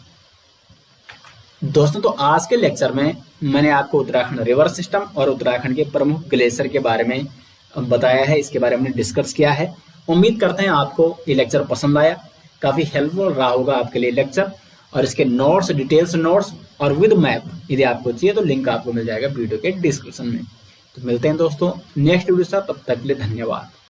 दोस्तों, तो आज के लेक्चर में मैंने आपको उत्तराखंड रिवर सिस्टम और उत्तराखंड के प्रमुख ग्लेशियर के बारे में बताया है, इसके बारे में डिस्कस किया है। उम्मीद करते हैं आपको ये लेक्चर पसंद आया, काफ़ी हेल्पफुल रहा होगा आपके लिए लेक्चर। और इसके नोट्स, डिटेल्स नोट्स और विद मैप यदि आपको चाहिए तो लिंक आपको मिल जाएगा वीडियो के डिस्क्रिप्शन में। तो मिलते हैं दोस्तों नेक्स्ट वीडियो से, तब तक के लिए धन्यवाद।